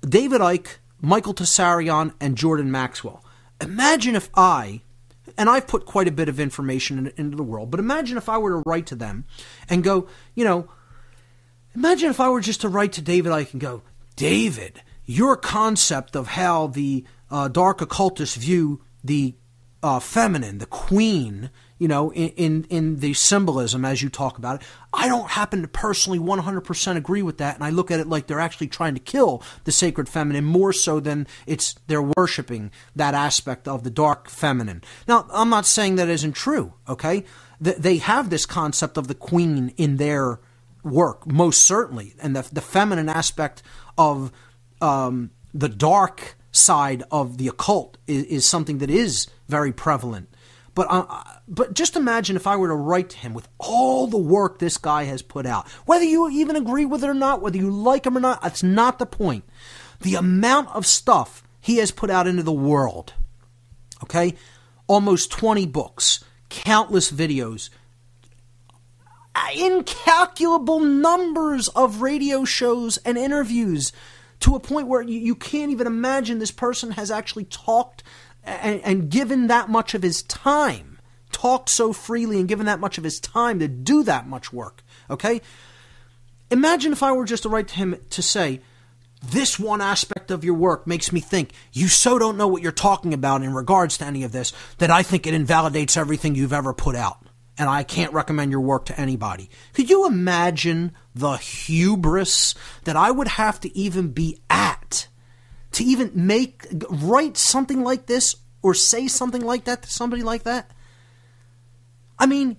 David Icke, Michael Tessarion, and Jordan Maxwell. Imagine if and I've put quite a bit of information into the world, but imagine if I were to write to them and go, imagine if I were just to write to David Icke and go, David, your concept of how the dark occultists view the feminine, the queen, in the symbolism as you talk about it, I don't happen to personally 100% agree with that, and I look at it like they're actually trying to kill the sacred feminine more so than they're worshiping that aspect of the dark feminine. Now, I'm not saying that isn't true, okay? They have this concept of the queen in their work, most certainly, and the feminine aspect of the dark side of the occult is something that is very prevalent. But just imagine if I were to write to him with all the work this guy has put out. Whether you even agree with it or not, whether you like him or not, that's not the point. The amount of stuff he has put out into the world, okay? Almost 20 books, countless videos, incalculable numbers of radio shows and interviews, to a point where you can't even imagine this person has actually talked and given that much of his time, talked so freely and given that much of his time to do that much work, okay? Imagine if I were just to write to him to say, this one aspect of your work makes me think you so don't know what you're talking about in regards to any of this that I think it invalidates everything you've ever put out, and I can't recommend your work to anybody. Could you imagine the hubris that I would have to even be at to even write something like this or say something like that to somebody like that? I mean,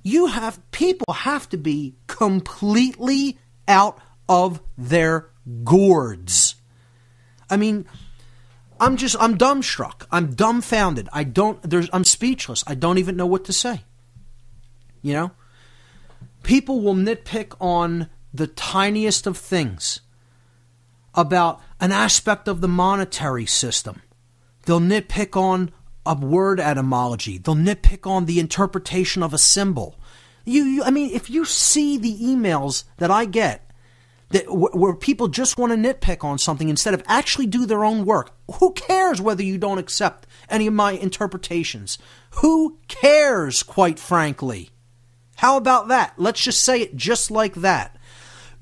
people have to be completely out of their gourds. I mean, I'm dumbstruck. I'm dumbfounded. I'm speechless. I don't even know what to say. People will nitpick on the tiniest of things about an aspect of the monetary system. They'll nitpick on a word etymology. They'll nitpick on the interpretation of a symbol. I mean, if you see the emails that I get where people just want to nitpick on something instead of actually do their own work, who cares whether you don't accept any of my interpretations? Who cares, quite frankly? How about that? Let's just say it just like that.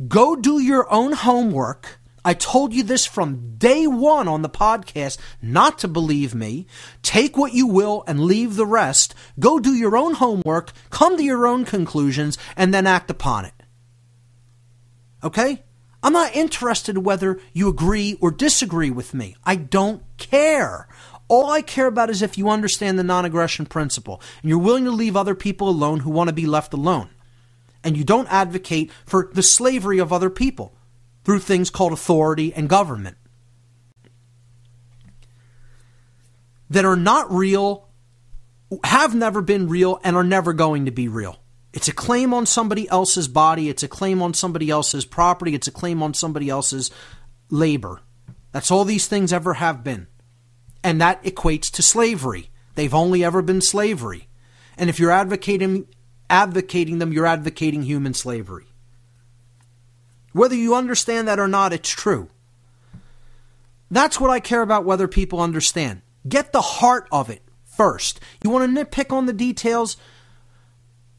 Go do your own homework. I told you this from day one on the podcast, not to believe me. Take what you will and leave the rest. Go do your own homework, come to your own conclusions, and then act upon it. Okay? I'm not interested whether you agree or disagree with me. I don't care. All I care about is if you understand the non-aggression principle and you're willing to leave other people alone who want to be left alone. And you don't advocate for the slavery of other people through things called authority and government that are not real, have never been real, and are never going to be real. It's a claim on somebody else's body. It's a claim on somebody else's property. It's a claim on somebody else's labor. That's all these things ever have been. And that equates to slavery. They've only ever been slavery. And if you're advocating them, you're advocating human slavery. Whether you understand that or not, it's true. That's what I care about, whether people understand. Get the heart of it first. You want to nitpick on the details,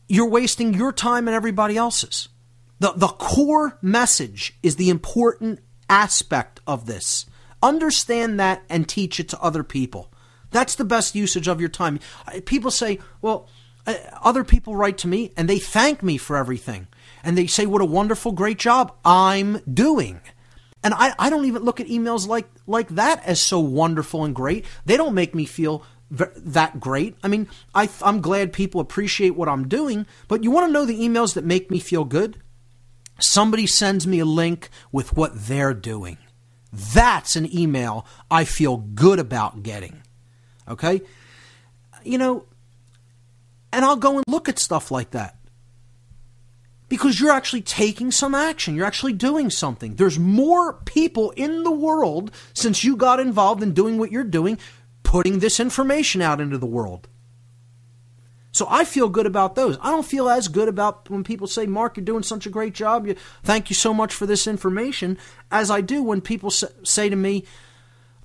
you're wasting your time and everybody else's. The core message is the important aspect of this. Understand that and teach it to other people. That's the best usage of your time. People say, well, other people write to me and they thank me for everything. And they say what a wonderful, great job I'm doing. And I don't even look at emails like that as so wonderful and great. They don't make me feel that great. I mean, I'm glad people appreciate what I'm doing, but you want to know the emails that make me feel good? Somebody sends me a link with what they're doing. That's an email I feel good about getting. Okay? You know, and I'll go and look at stuff like that. Because you're actually taking some action. You're actually doing something. There's more people in the world, since you got involved in doing what you're doing, putting this information out into the world. So I feel good about those. I don't feel as good about when people say, Mark, you're doing such a great job. Thank you so much for this information, as I do when people say to me,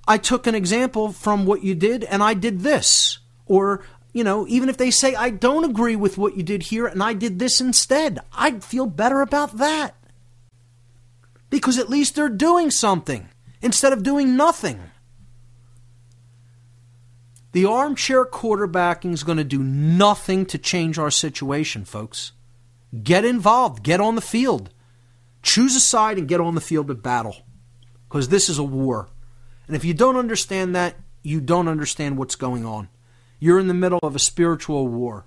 I took an example from what you did and I did this. Or, you know, even if they say, I don't agree with what you did here and I did this instead, I'd feel better about that. Because at least they're doing something instead of doing nothing. The armchair quarterbacking is going to do nothing to change our situation, folks. Get involved. Get on the field. Choose a side and get on the field of battle. Because this is a war. And if you don't understand that, you don't understand what's going on. You're in the middle of a spiritual war.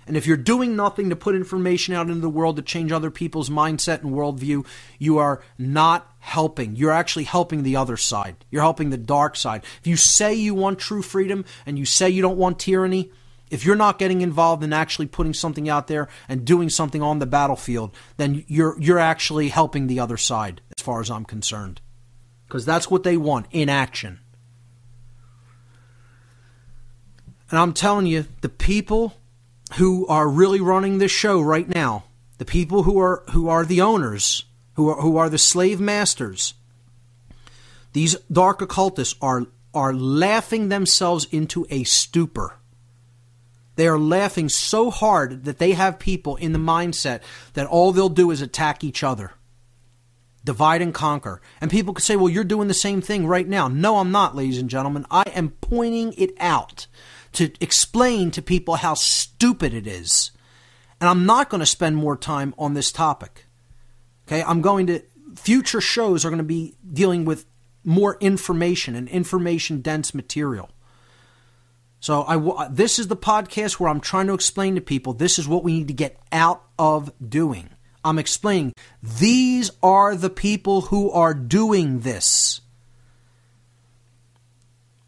And if you're doing nothing to put information out into the world to change other people's mindset and worldview, you are not helping. You're actually helping the other side. You're helping the dark side. If you say you want true freedom and you say you don't want tyranny, if you're not getting involved in actually putting something out there and doing something on the battlefield, then you're actually helping the other side, as far as I'm concerned. Because that's what they want, inaction. And I'm telling you, the people who are really running this show right now, the people who are the owners, who are the slave masters, these dark occultists are laughing themselves into a stupor. They are laughing so hard that they have people in the mindset that all they'll do is attack each other. Divide and conquer. And people could say, well, you're doing the same thing right now. No, I'm not, ladies and gentlemen. I am pointing it out to explain to people how stupid it is. And I'm not going to spend more time on this topic. Okay, future shows are going to be dealing with more information and information-dense material. So this is the podcast where I'm trying to explain to people this is what we need to get out of doing. I'm explaining these are the people who are doing this.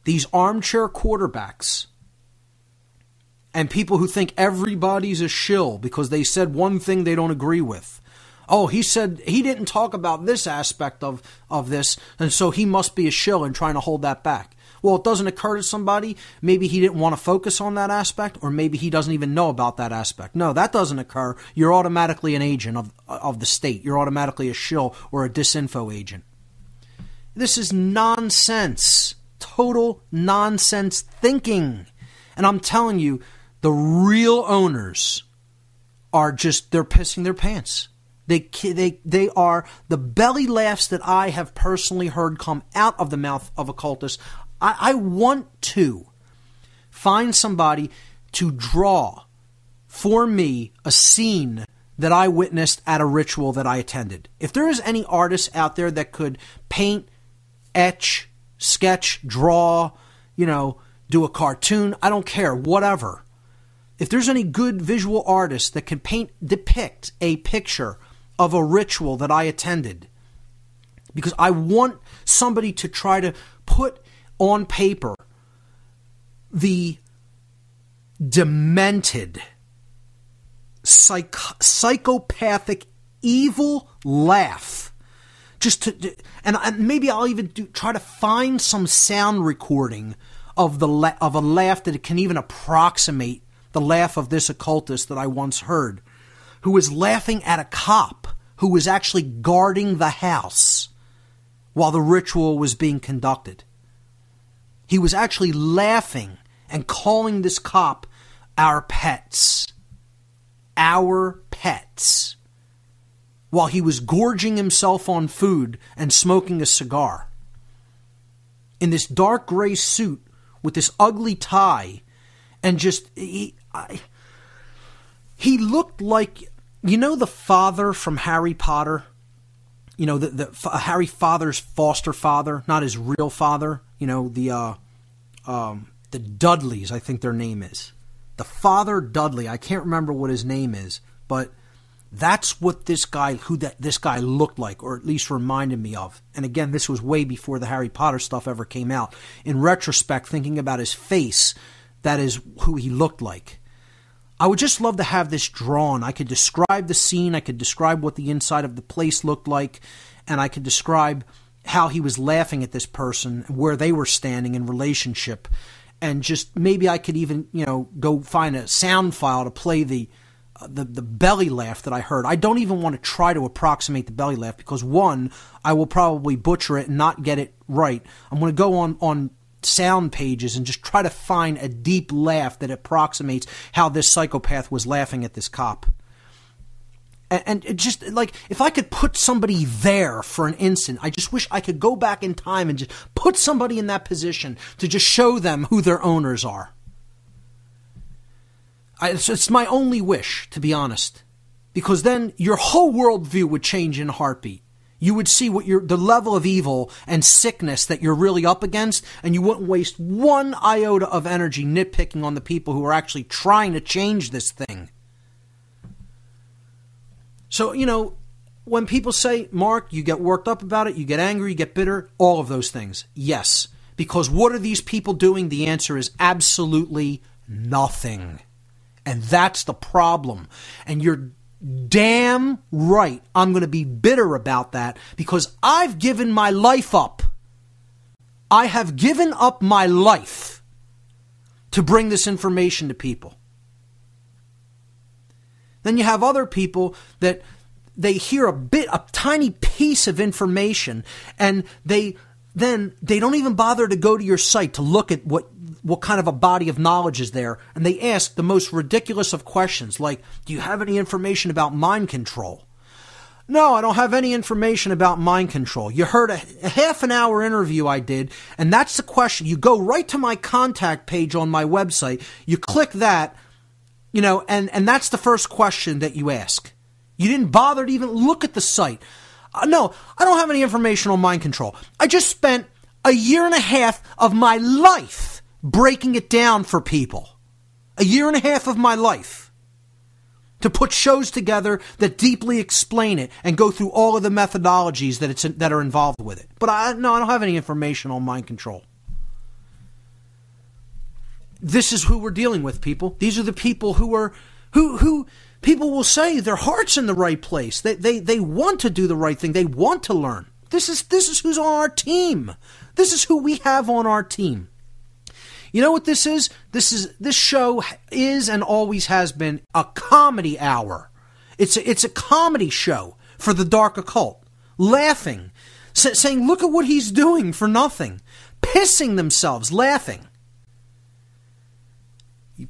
These armchair quarterbacks and people who think everybody's a shill because they said one thing they don't agree with. Oh, he said he didn't talk about this aspect of this, and so he must be a shill and trying to hold that back. Well, it doesn't occur to somebody, maybe he didn't want to focus on that aspect, or maybe he doesn't even know about that aspect. No, that doesn't occur. You're automatically an agent of the state. You're automatically a shill or a disinfo agent. This is nonsense. Total nonsense thinking. And I'm telling you, the real owners are they're pissing their pants. They are the belly laughs that I have personally heard come out of the mouth of occultists. I want to find somebody to draw for me a scene that I witnessed at a ritual that I attended. If there is any artist out there that could paint, etch, sketch, draw, do a cartoon, I don't care, whatever. If there's any good visual artist that can depict a picture of a ritual that I attended, because I want somebody to try to put on paper the demented psychopathic, evil laugh. And maybe I'll even try to find some sound recording of of a laugh that can even approximate the laugh of this occultist that I once heard, who was laughing at a cop who was actually guarding the house while the ritual was being conducted. He was actually laughing and calling this cop our pets. Our pets. While he was gorging himself on food and smoking a cigar. In this dark gray suit with this ugly tie, and just, he looked like, the father from Harry Potter? The Harry Potter's foster father, not his real father. The Dudleys, I think their name is. The father Dudley, I can't remember what his name is, but that's what this guy looked like, or at least reminded me of. And again, this was way before the Harry Potter stuff ever came out. In retrospect, thinking about his face, that is who he looked like. I would just love to have this drawn. I could describe the scene, I could describe what the inside of the place looked like, and I could describe how he was laughing at this person, where they were standing in relationship. And just maybe I could even, go find a sound file to play the belly laugh that I heard. I don't even want to try to approximate the belly laugh because, one, I will probably butcher it and not get it right. I'm going to go on sound pages and just try to find a deep laugh that approximates how this psychopath was laughing at this cop. And it just, like, if I could put somebody there for an instant, I just wish I could go back in time and just put somebody in that position to just show them who their owners are. It's my only wish, to be honest. Because then your whole worldview would change in a heartbeat. You would see the level of evil and sickness that you're really up against, and you wouldn't waste one iota of energy nitpicking on the people who are actually trying to change this thing. So, when people say, Mark, you get worked up about it, you get angry, you get bitter, all of those things. Yes. Because what are these people doing? The answer is absolutely nothing. And that's the problem. And you're damn right I'm going to be bitter about that because I've given my life up. I have given up my life to bring this information to people. Then you have other people that they hear a tiny piece of information, and they don't even bother to go to your site to look at what kind of a body of knowledge is there, and they ask the most ridiculous of questions, like, do you have any information about mind control? No, I don't have any information about mind control. You heard a half an hour interview I did, and that's the question. You go right to my contact page on my website, you click that, and that's the first question that you ask. You didn't bother to even look at the site. No, I don't have any information on mind control. I just spent a year and a half of my life breaking it down for people. A year and a half of my life to put shows together that deeply explain it and go through all of the methodologies that are involved with it. But I don't have any information on mind control. This is who we're dealing with, people. These are the people who people will say their heart's in the right place. They want to do the right thing. They want to learn. This is who's on our team. This is who we have on our team. You know what this is? This show is and always has been a comedy hour. It's a comedy show for the dark occult. Laughing, saying, look at what he's doing for nothing. Pissing themselves, laughing.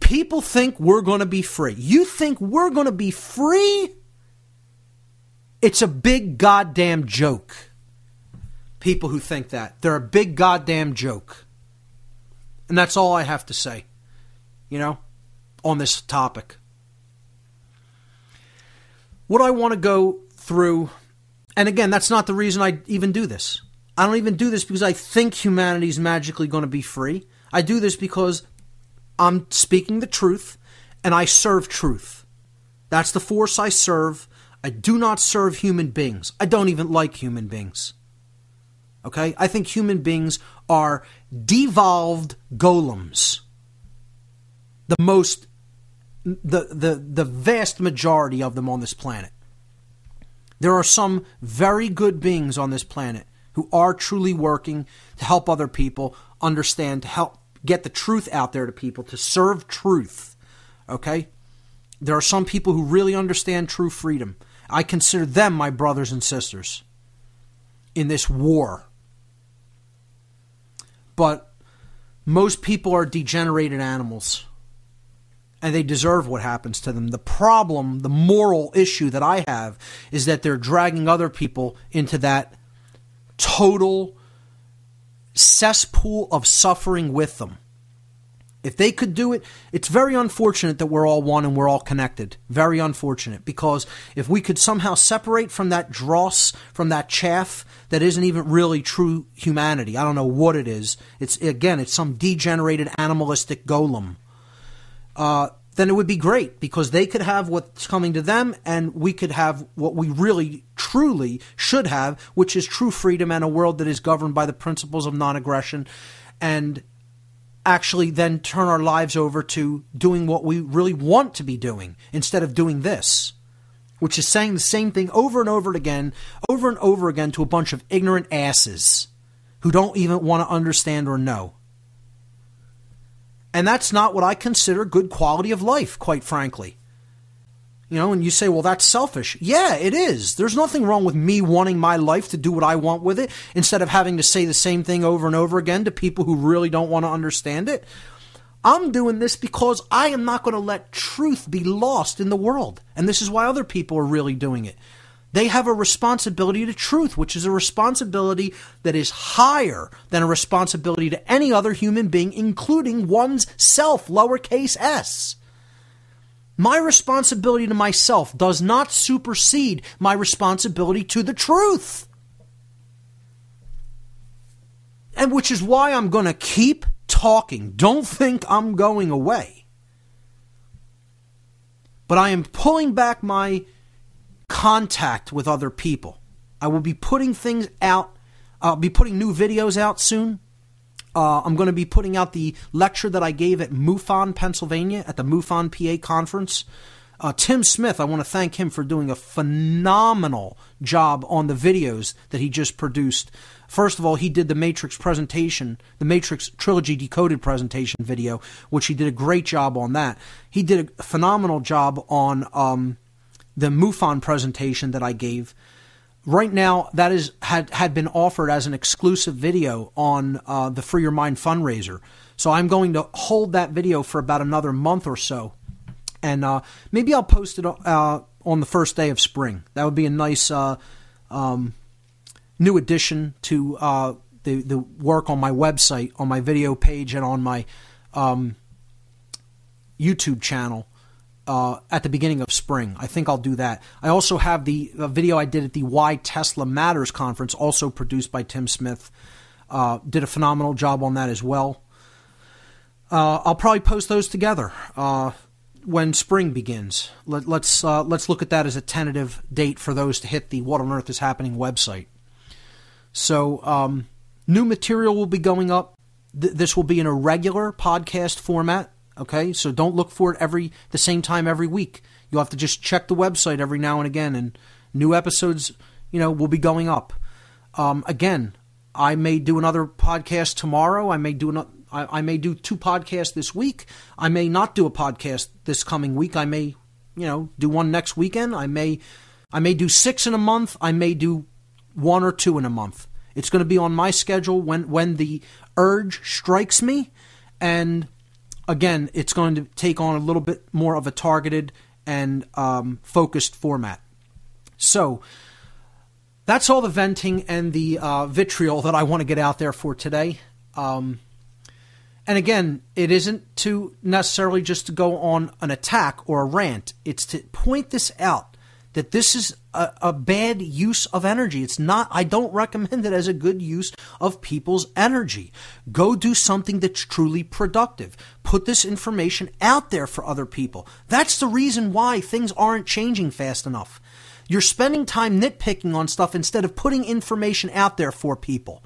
People think we're going to be free. You think we're going to be free? It's a big goddamn joke. People who think that. They're a big goddamn joke. And that's all I have to say, on this topic. What I want to go through, and again, that's not the reason I even do this. I don't even do this because I think humanity's magically going to be free. I do this because I'm speaking the truth, and I serve truth. That's the force I serve. I do not serve human beings. I don't even like human beings. Okay? I think human beings are devolved golems. The most the vast majority of them on this planet. There are some very good beings on this planet who are truly working to help other people understand, to help get the truth out there to people, to serve truth. Okay? There are some people who really understand true freedom. I consider them my brothers and sisters in this war. But most people are degenerated animals, and they deserve what happens to them. The problem, the moral issue that I have, is that they're dragging other people into that total cesspool of suffering with them. If they could do it, it's very unfortunate that we're all one and we're all connected. Very unfortunate, because if we could somehow separate from that dross, from that chaff that isn't even really true humanity, I don't know what it is. It's some degenerated animalistic golem. Then it would be great, because they could have what's coming to them, and we could have what we really, truly should have, which is true freedom and a world that is governed by the principles of non-aggression, and actually then turn our lives over to doing what we really want to be doing instead of doing this, which is saying the same thing over and over again to a bunch of ignorant asses who don't even want to understand or know. And that's not what I consider good quality of life, quite frankly. You know, and you say, well, that's selfish. Yeah, it is. There's nothing wrong with me wanting my life to do what I want with it, instead of having to say the same thing over and over again to people who really don't want to understand it. I'm doing this because I am not going to let truth be lost in the world. And this is why other people are really doing it. They have a responsibility to truth, which is a responsibility that is higher than a responsibility to any other human being, including one's self, lowercase s. My responsibility to myself does not supersede my responsibility to the truth. And which is why I'm going to keep talking. Don't think I'm going away. But I am pulling back my contact with other people. I will be putting things out. I'll be putting new videos out soon. I'm going to be putting out the lecture that I gave at MUFON, Pennsylvania, at the MUFON PA conference. Tim Smith, I want to thank him for doing a phenomenal job on the videos that he just produced. First of all, he did the Matrix presentation, the Matrix Trilogy Decoded presentation video, which he did a great job on that. He did a phenomenal job on the MUFON presentation that I gave. Right now, that had been offered as an exclusive video on the Free Your Mind fundraiser. So I'm going to hold that video for about another month or so. And maybe I'll post it on the first day of spring. That would be a nice new addition to the work on my website, on my video page, and on my YouTube channel. At the beginning of spring. I think I'll do that. I also have the video I did at the Why Tesla Matters conference, also produced by Tim Smith. Did a phenomenal job on that as well. I'll probably post those together when spring begins. Let's look at that as a tentative date for those to hit the What on Earth is Happening website. So new material will be going up. This will be in a regular podcast format. Okay, so don't look for it the same time every week. You'll have to just check the website every now and again, and new episodes, will be going up. Again, I may do another podcast tomorrow. I may do 2 podcasts this week. I may not do a podcast this coming week. I may, do one next weekend. I may do 6 in a month. I may do 1 or 2 in a month. It's going to be on my schedule when the urge strikes me, and again, it's going to take on a little bit more of a targeted and focused format. So that's all the venting and the vitriol that I want to get out there for today. And again, it isn't to necessarily just to go on an attack or a rant. It's to point this out, that this is a bad use of energy. It's not. I don't recommend it as a good use of people's energy. Go do something that's truly productive. Put this information out there for other people. That's the reason why things aren't changing fast enough. You're spending time nitpicking on stuff instead of putting information out there for people.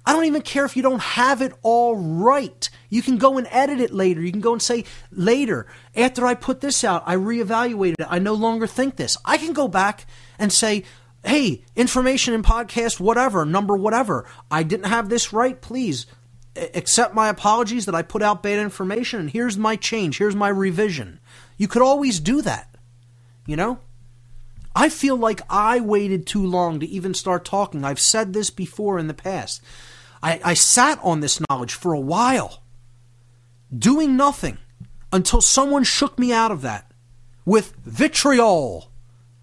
I don't even care if you don't have it all right. You can go and edit it later. You can go and say, later, after I put this out, I reevaluated it. I no longer think this. I can go back and say, hey, information in podcast, whatever, number whatever. I didn't have this right. Please accept my apologies that I put out bad information, and here's my change. Here's my revision. You could always do that, you know? I feel like I waited too long to even start talking. I've said this before in the past. I sat on this knowledge for a while, doing nothing, until someone shook me out of that with vitriol,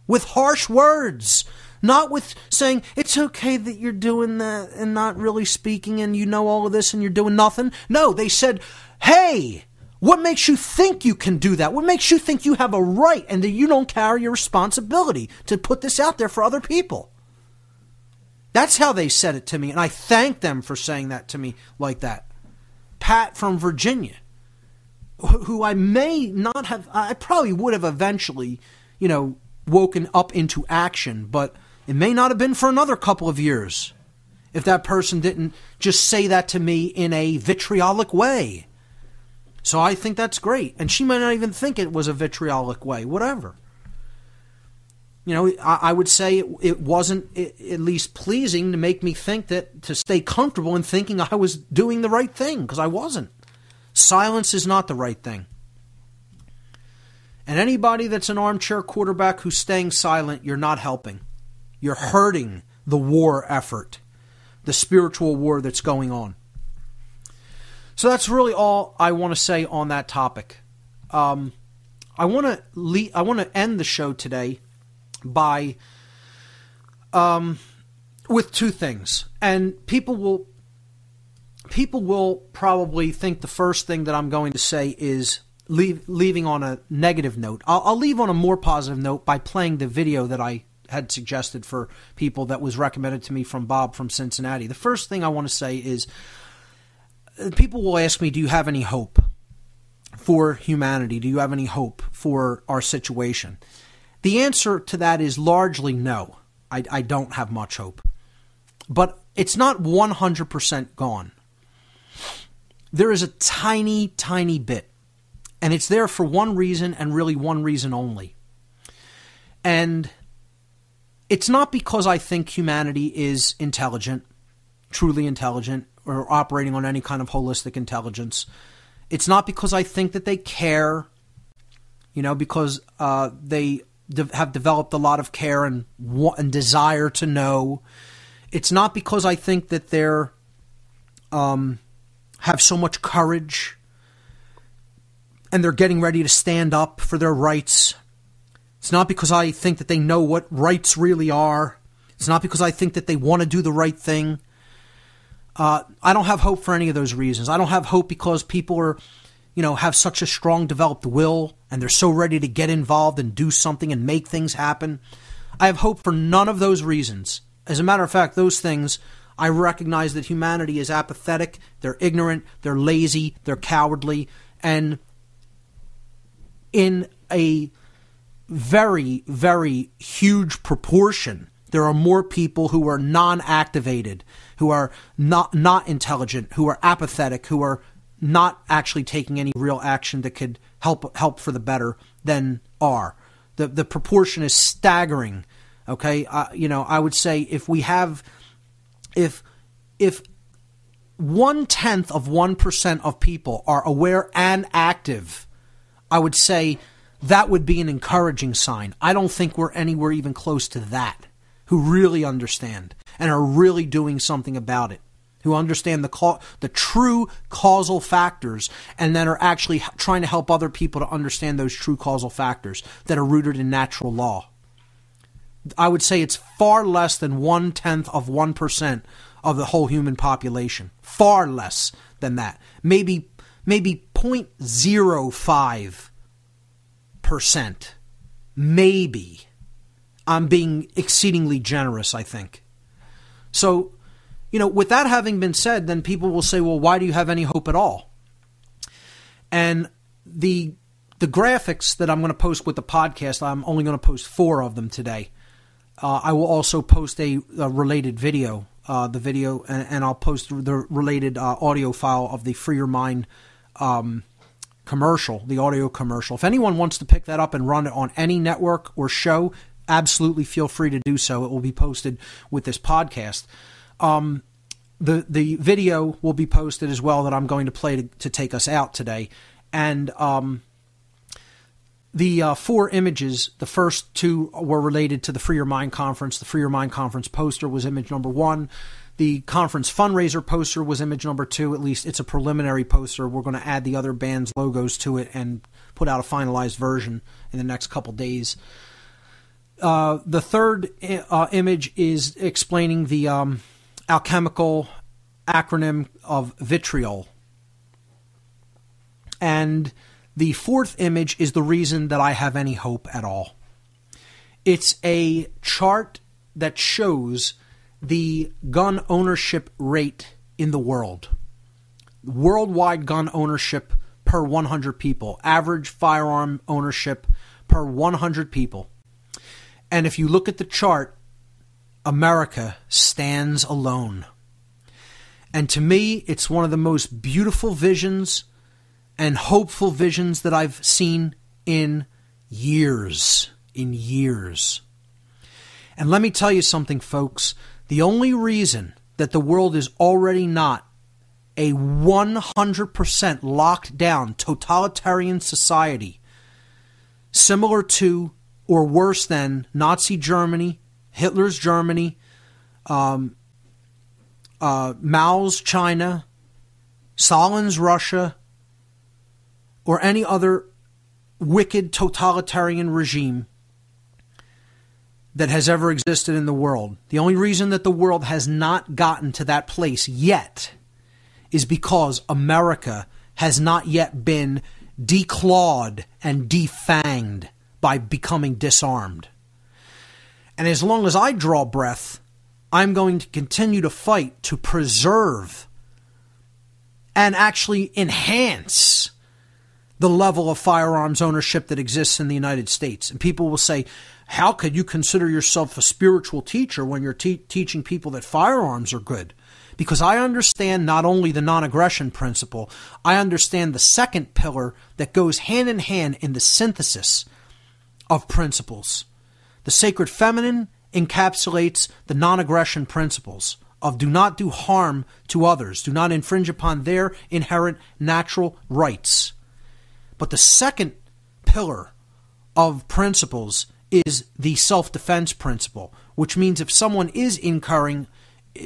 with harsh words, not with saying, it's okay that you're doing that and not really speaking and you know all of this and you're doing nothing. No, they said, hey, what makes you think you can do that? What makes you think you have a right and that you don't carry your responsibility to put this out there for other people? That's how they said it to me, and I thank them for saying that to me like that. Pat from Virginia, who I may not have, I probably would have eventually, woken up into action, but it may not have been for another couple of years if that person didn't just say that to me in a vitriolic way. So I think that's great, and she might not even think it was a vitriolic way, whatever. I would say it wasn't at least pleasing to make me think that, to stay comfortable in thinking I was doing the right thing, because I wasn't. Silence is not the right thing. And anybody that's an armchair quarterback who's staying silent, you're not helping. You're hurting the war effort, the spiritual war that's going on. So that's really all I want to say on that topic. I want to end the show today by with two things, and people will probably think the first thing that I'm going to say is leaving on a negative note. I'll leave on a more positive note by playing the video that I had suggested for people that was recommended to me from Bob from Cincinnati. The first thing I want to say is, people will ask me, do you have any hope for humanity? Do you have any hope for our situation? The answer to that is largely no. I don't have much hope. But it's not 100% gone. There is a tiny, tiny bit. And it's there for one reason, and really one reason only. And it's not because I think humanity is intelligent, truly intelligent, or operating on any kind of holistic intelligence. It's not because I think that they care, because they have developed a lot of care and desire to know. It's not because I think that they're have so much courage and they're getting ready to stand up for their rights. It's not because I think that they know what rights really are. It's not because I think that they want to do the right thing. I don't have hope for any of those reasons. I don't have hope because people are, have such a strong developed will and they're so ready to get involved and do something and make things happen. I have hope for none of those reasons. As a matter of fact, those things, I recognize that humanity is apathetic, they're ignorant, they're lazy, they're cowardly, and in a very, very huge proportion, there are more people who are non-activated, who are not intelligent, who are apathetic, who are not actually taking any real action that could help for the better than are. The proportion is staggering. Okay, I would say if 1/10% of people are aware and active, I would say that would be an encouraging sign. I don't think we're anywhere even close to that, who really understand and are really doing something about it, who understand the true causal factors and then are actually trying to help other people to understand those true causal factors that are rooted in natural law. I would say it's far less than 1/10% of the whole human population. Far less than that. Maybe 0.05%. Maybe. I'm being exceedingly generous, I think. So, with that having been said, then people will say, well, why do you have any hope at all? And the graphics that I'm going to post with the podcast, I'm only going to post 4 of them today. I will also post a related video the video, and I'll post the related audio file of the Free Your Mind commercial, the audio commercial. If anyone wants to pick that up and run it on any network or show, absolutely feel free to do so. It will be posted with this podcast. The video will be posted as well that I'm going to play to take us out today. And the 4 images, the first 2 were related to the Free Your Mind Conference. The Free Your Mind Conference poster was image number 1. The conference fundraiser poster was image number 2. At least it's a preliminary poster. We're going to add the other band's logos to it and put out a finalized version in the next couple days. The third image is explaining the alchemical acronym of vitriol. And the fourth image is the reason that I have any hope at all. It's a chart that shows the gun ownership rate in the world. Worldwide gun ownership per 100 people. Average firearm ownership per 100 people. And if you look at the chart, America stands alone. And to me, it's one of the most beautiful visions and hopeful visions that I've seen in years. And let me tell you something, folks. The only reason that the world is already not a 100% locked down totalitarian society, similar to or worse than Nazi Germany, Hitler's Germany, Mao's China, Stalin's Russia, or any other wicked totalitarian regime that has ever existed in the world. The only reason that the world has not gotten to that place yet is because America has not yet been declawed and defanged by becoming disarmed. And as long as I draw breath, I'm going to continue to fight to preserve and actually enhance the level of firearms ownership that exists in the United States. And people will say, how could you consider yourself a spiritual teacher when you're teaching people that firearms are good? Because I understand not only the non-aggression principle, I understand the second pillar that goes hand in hand in the synthesis of principles. The sacred feminine encapsulates the non-aggression principles of do not do harm to others, do not infringe upon their inherent natural rights. But the second pillar of principles is the self-defense principle, which means if someone is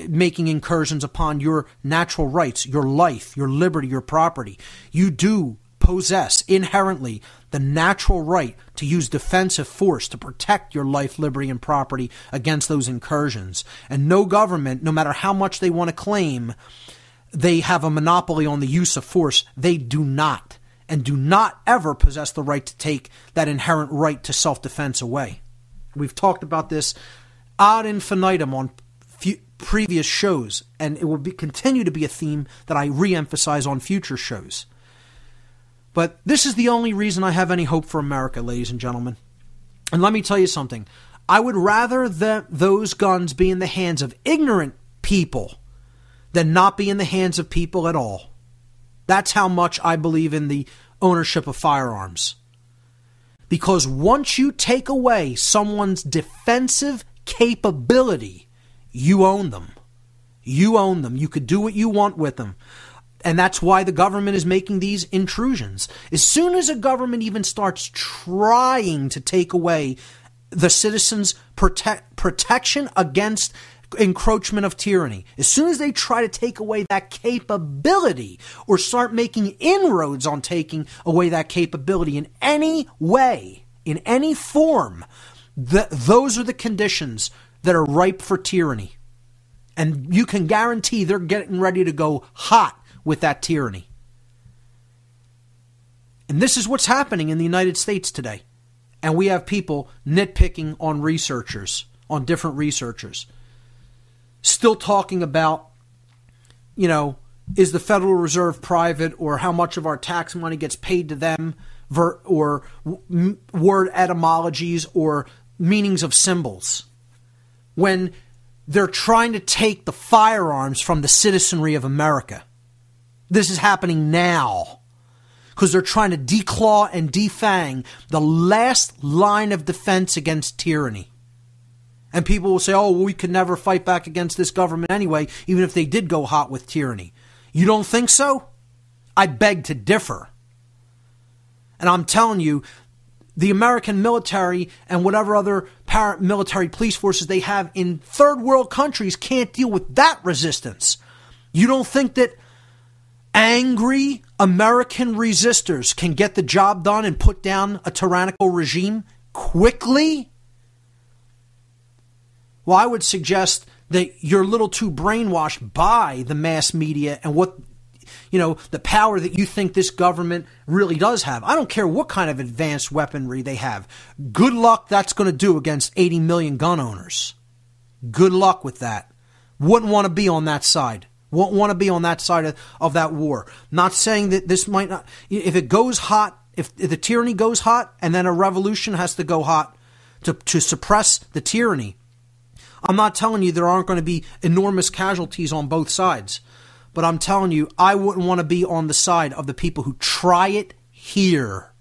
making incursions upon your natural rights, your life, your liberty, your property, you do possess inherently the natural right to use defensive force to protect your life, liberty, and property against those incursions. And no government, no matter how much they want to claim they have a monopoly on the use of force, they do not. And do not ever possess the right to take that inherent right to self-defense away. We've talked about this ad infinitum on previous shows, and it will continue to be a theme that I re-emphasize on future shows. But this is the only reason I have any hope for America, ladies and gentlemen. And let me tell you something. I would rather that those guns be in the hands of ignorant people than not be in the hands of people at all. That's how much I believe in the ownership of firearms. Because once you take away someone's defensive capability, you own them. You own them. You could do what you want with them. And that's why the government is making these intrusions. As soon as a government even starts trying to take away the citizens' protection against encroachment of tyranny, as soon as they try to take away that capability or start making inroads on taking away that capability in any way, in any form, those are the conditions that are ripe for tyranny. And you can guarantee they're getting ready to go hot with that tyranny. And this is what's happening in the United States today. And we have people nitpicking on researchers, on different researchers. Still talking about, is the Federal Reserve private, or how much of our tax money gets paid to them, or word etymologies or meanings of symbols. When they're trying to take the firearms from the citizenry of America. This is happening now because they're trying to declaw and defang the last line of defense against tyranny. And people will say, oh, well, we could never fight back against this government anyway, even if they did go hot with tyranny. You don't think so? I beg to differ. And I'm telling you, the American military and whatever other paramilitary police forces they have in third world countries can't deal with that resistance. You don't think that angry American resistors can get the job done and put down a tyrannical regime quickly? Well, I would suggest that you're a little too brainwashed by the mass media and what, the power that you think this government really does have. I don't care what kind of advanced weaponry they have. Good luck that's going to do against 80 million gun owners. Good luck with that. Wouldn't want to be on that side. Won't want to be on that side of that war. Not saying that this might not, if it goes hot, if the tyranny goes hot and then a revolution has to go hot to suppress the tyranny, I'm not telling you there aren't going to be enormous casualties on both sides. But I'm telling you, I wouldn't want to be on the side of the people who try it here.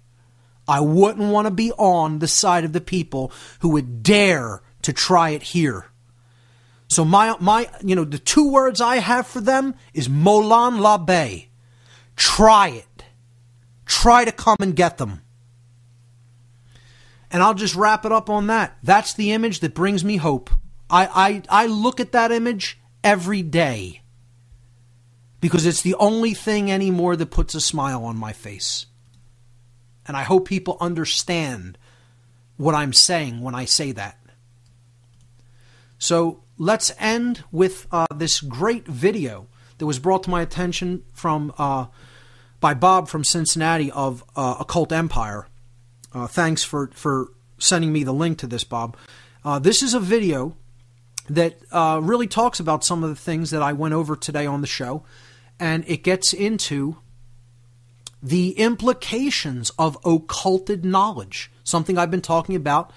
I wouldn't want to be on the side of the people who would dare to try it here. So the two words I have for them is Molan Labe. Try it. Try to come and get them. And I'll just wrap it up on that. That's the image that brings me hope. I look at that image every day because it's the only thing anymore that puts a smile on my face. And I hope people understand what I'm saying when I say that. So let's end with this great video that was brought to my attention by Bob from Cincinnati of Occult Empire. Thanks for sending me the link to this, Bob. This is a video that really talks about some of the things that I went over today on the show, and it gets into the implications of occulted knowledge, something I've been talking about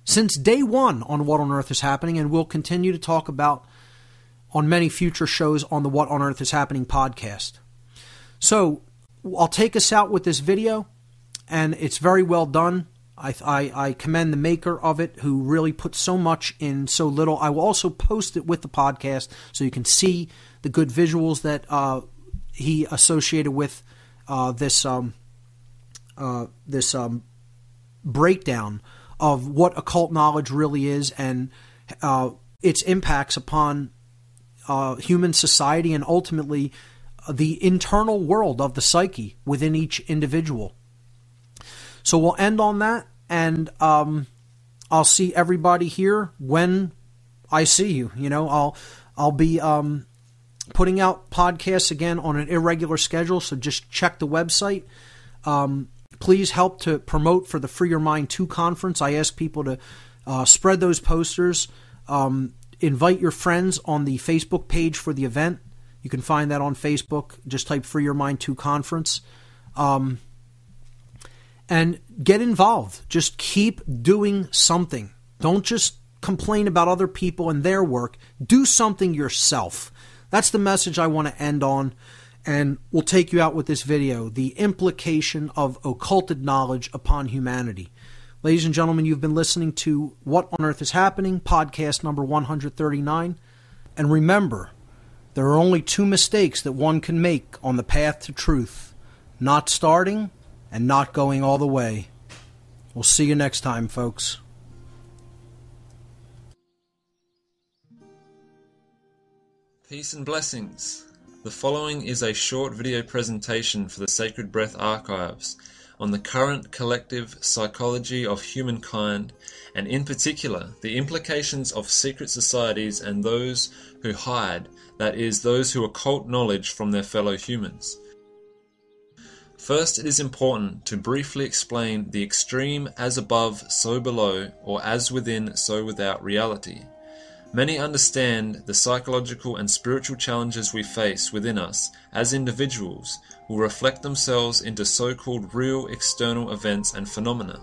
since day one on What on Earth is Happening, and we'll continue to talk about on many future shows on the What on Earth is Happening podcast. So I'll take us out with this video, and it's very well done. I commend the maker of it, who really put so much in so little. I will also post it with the podcast so you can see the good visuals that he associated with this breakdown of what occult knowledge really is and its impacts upon human society and ultimately the internal world of the psyche within each individual. So we'll end on that, and I'll see everybody here when I see you. I'll be putting out podcasts again on an irregular schedule, so just check the website. Please help to promote for the Free Your Mind 2 conference. I ask people to spread those posters. Invite your friends on the Facebook page for the event. You can find that on Facebook. Just type Free Your Mind 2 conference. And get involved. Just keep doing something. Don't just complain about other people and their work. Do something yourself. That's the message I want to end on. And we'll take you out with this video. The implication of occulted knowledge upon humanity. Ladies and gentlemen, you've been listening to What on Earth is Happening, podcast number 139. And remember, there are only two mistakes that one can make on the path to truth. Not starting and not going all the way. We'll see you next time, folks. Peace and blessings. The following is a short video presentation for the Sacred Breath Archives on the current collective psychology of humankind, and in particular, the implications of secret societies and those who hide, that is, those who occult knowledge from their fellow humans. First, it is important to briefly explain the extreme as above, so below, or as within, so without reality. Many understand the psychological and spiritual challenges we face within us as individuals will reflect themselves into so-called real external events and phenomena.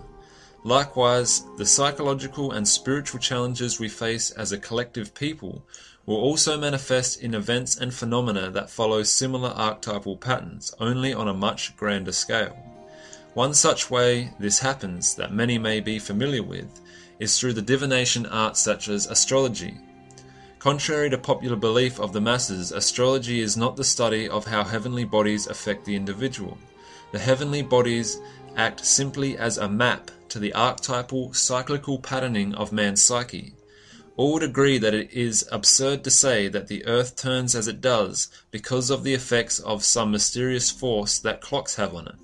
Likewise, the psychological and spiritual challenges we face as a collective people will also manifest in events and phenomena that follow similar archetypal patterns, only on a much grander scale. One such way this happens, that many may be familiar with, is through the divination arts such as astrology. Contrary to popular belief of the masses, astrology is not the study of how heavenly bodies affect the individual. The heavenly bodies act simply as a map to the archetypal, cyclical patterning of man's psyche. All would agree that it is absurd to say that the earth turns as it does because of the effects of some mysterious force that clocks have on it.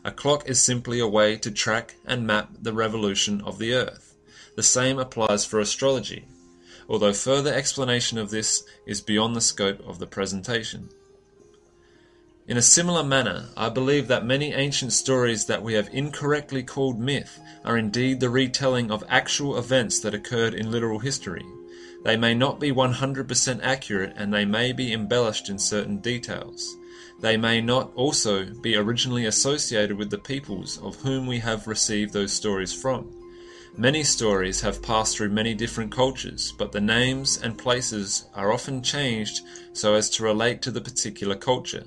A clock is simply a way to track and map the revolution of the earth. The same applies for astrology, although further explanation of this is beyond the scope of the presentation. In a similar manner, I believe that many ancient stories that we have incorrectly called myth are indeed the retelling of actual events that occurred in literal history. They may not be 100% accurate, and they may be embellished in certain details. They may not also be originally associated with the peoples of whom we have received those stories from. Many stories have passed through many different cultures, but the names and places are often changed so as to relate to the particular culture.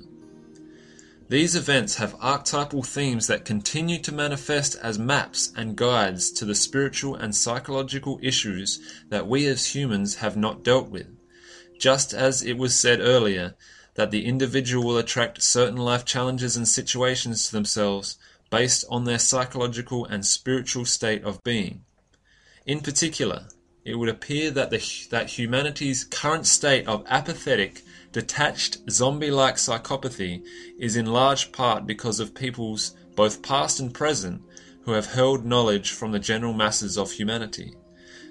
These events have archetypal themes that continue to manifest as maps and guides to the spiritual and psychological issues that we as humans have not dealt with. Just as it was said earlier, that the individual will attract certain life challenges and situations to themselves based on their psychological and spiritual state of being. In particular, it would appear that humanity's current state of apathetic, detached, zombie-like psychopathy is in large part because of peoples, both past and present, who have held knowledge from the general masses of humanity.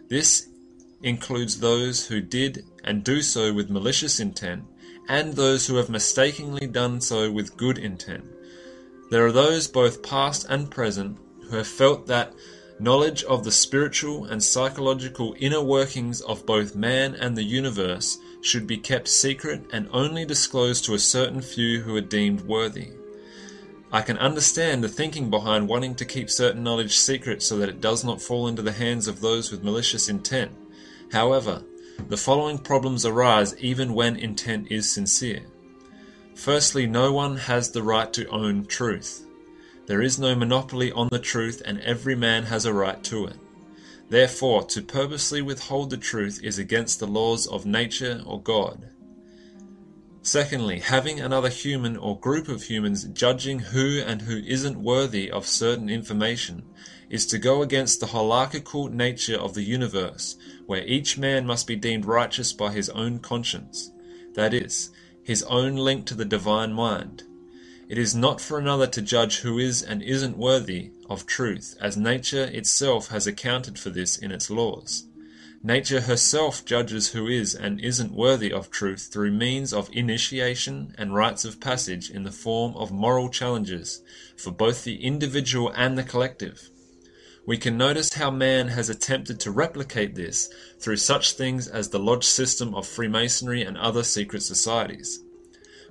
This includes those who did and do so with malicious intent, and those who have mistakenly done so with good intent. There are those both past and present who have felt that knowledge of the spiritual and psychological inner workings of both man and the universe should be kept secret and only disclosed to a certain few who are deemed worthy. I can understand the thinking behind wanting to keep certain knowledge secret so that it does not fall into the hands of those with malicious intent. However, the following problems arise even when intent is sincere. Firstly, no one has the right to own truth. There is no monopoly on the truth, and every man has a right to it. Therefore, to purposely withhold the truth is against the laws of nature or God. Secondly, having another human or group of humans judging who and who isn't worthy of certain information is to go against the hierarchical nature of the universe, where each man must be deemed righteous by his own conscience, that is, his own link to the divine mind. It is not for another to judge who is and isn't worthy of truth, as nature itself has accounted for this in its laws. Nature herself judges who is and isn't worthy of truth through means of initiation and rites of passage in the form of moral challenges for both the individual and the collective. We can notice how man has attempted to replicate this through such things as the lodge system of Freemasonry and other secret societies.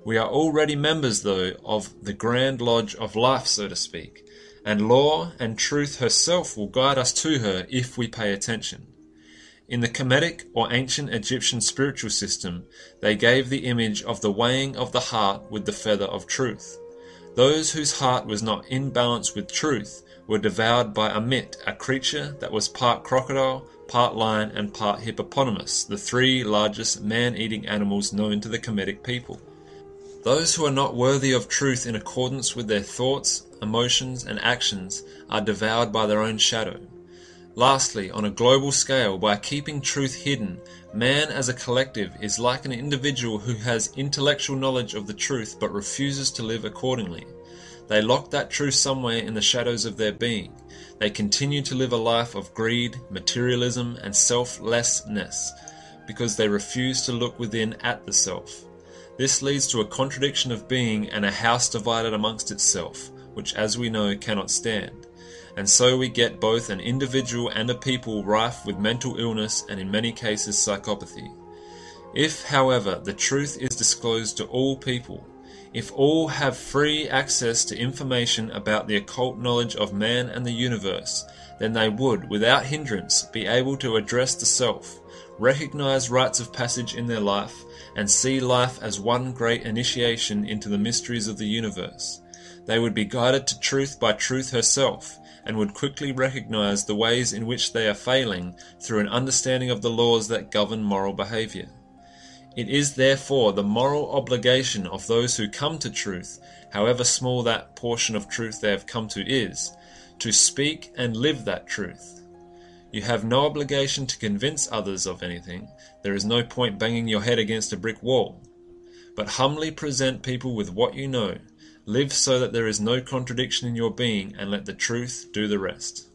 We are already members, though, of the Grand Lodge of Life, so to speak, and law and truth herself will guide us to her if we pay attention. In the Kemetic or ancient Egyptian spiritual system, they gave the image of the weighing of the heart with the feather of truth. Those whose heart was not in balance with truth were devoured by Amit, a creature that was part crocodile, part lion, and part hippopotamus, the three largest man-eating animals known to the Kemetic people. Those who are not worthy of truth in accordance with their thoughts, emotions, and actions are devoured by their own shadow. Lastly, on a global scale, by keeping truth hidden, man as a collective is like an individual who has intellectual knowledge of the truth but refuses to live accordingly. They lock that truth somewhere in the shadows of their being. They continue to live a life of greed, materialism, and selflessness because they refuse to look within at the self. This leads to a contradiction of being and a house divided amongst itself, which as we know cannot stand. And so we get both an individual and a people rife with mental illness and in many cases psychopathy. If, however, the truth is disclosed to all people, if all have free access to information about the occult knowledge of man and the universe, then they would, without hindrance, be able to address the self, recognize rites of passage in their life, and see life as one great initiation into the mysteries of the universe. They would be guided to truth by truth herself, and would quickly recognize the ways in which they are failing through an understanding of the laws that govern moral behavior. It is therefore the moral obligation of those who come to truth, however small that portion of truth they have come to is, to speak and live that truth. You have no obligation to convince others of anything. There is no point banging your head against a brick wall. But humbly present people with what you know. Live so that there is no contradiction in your being, and let the truth do the rest.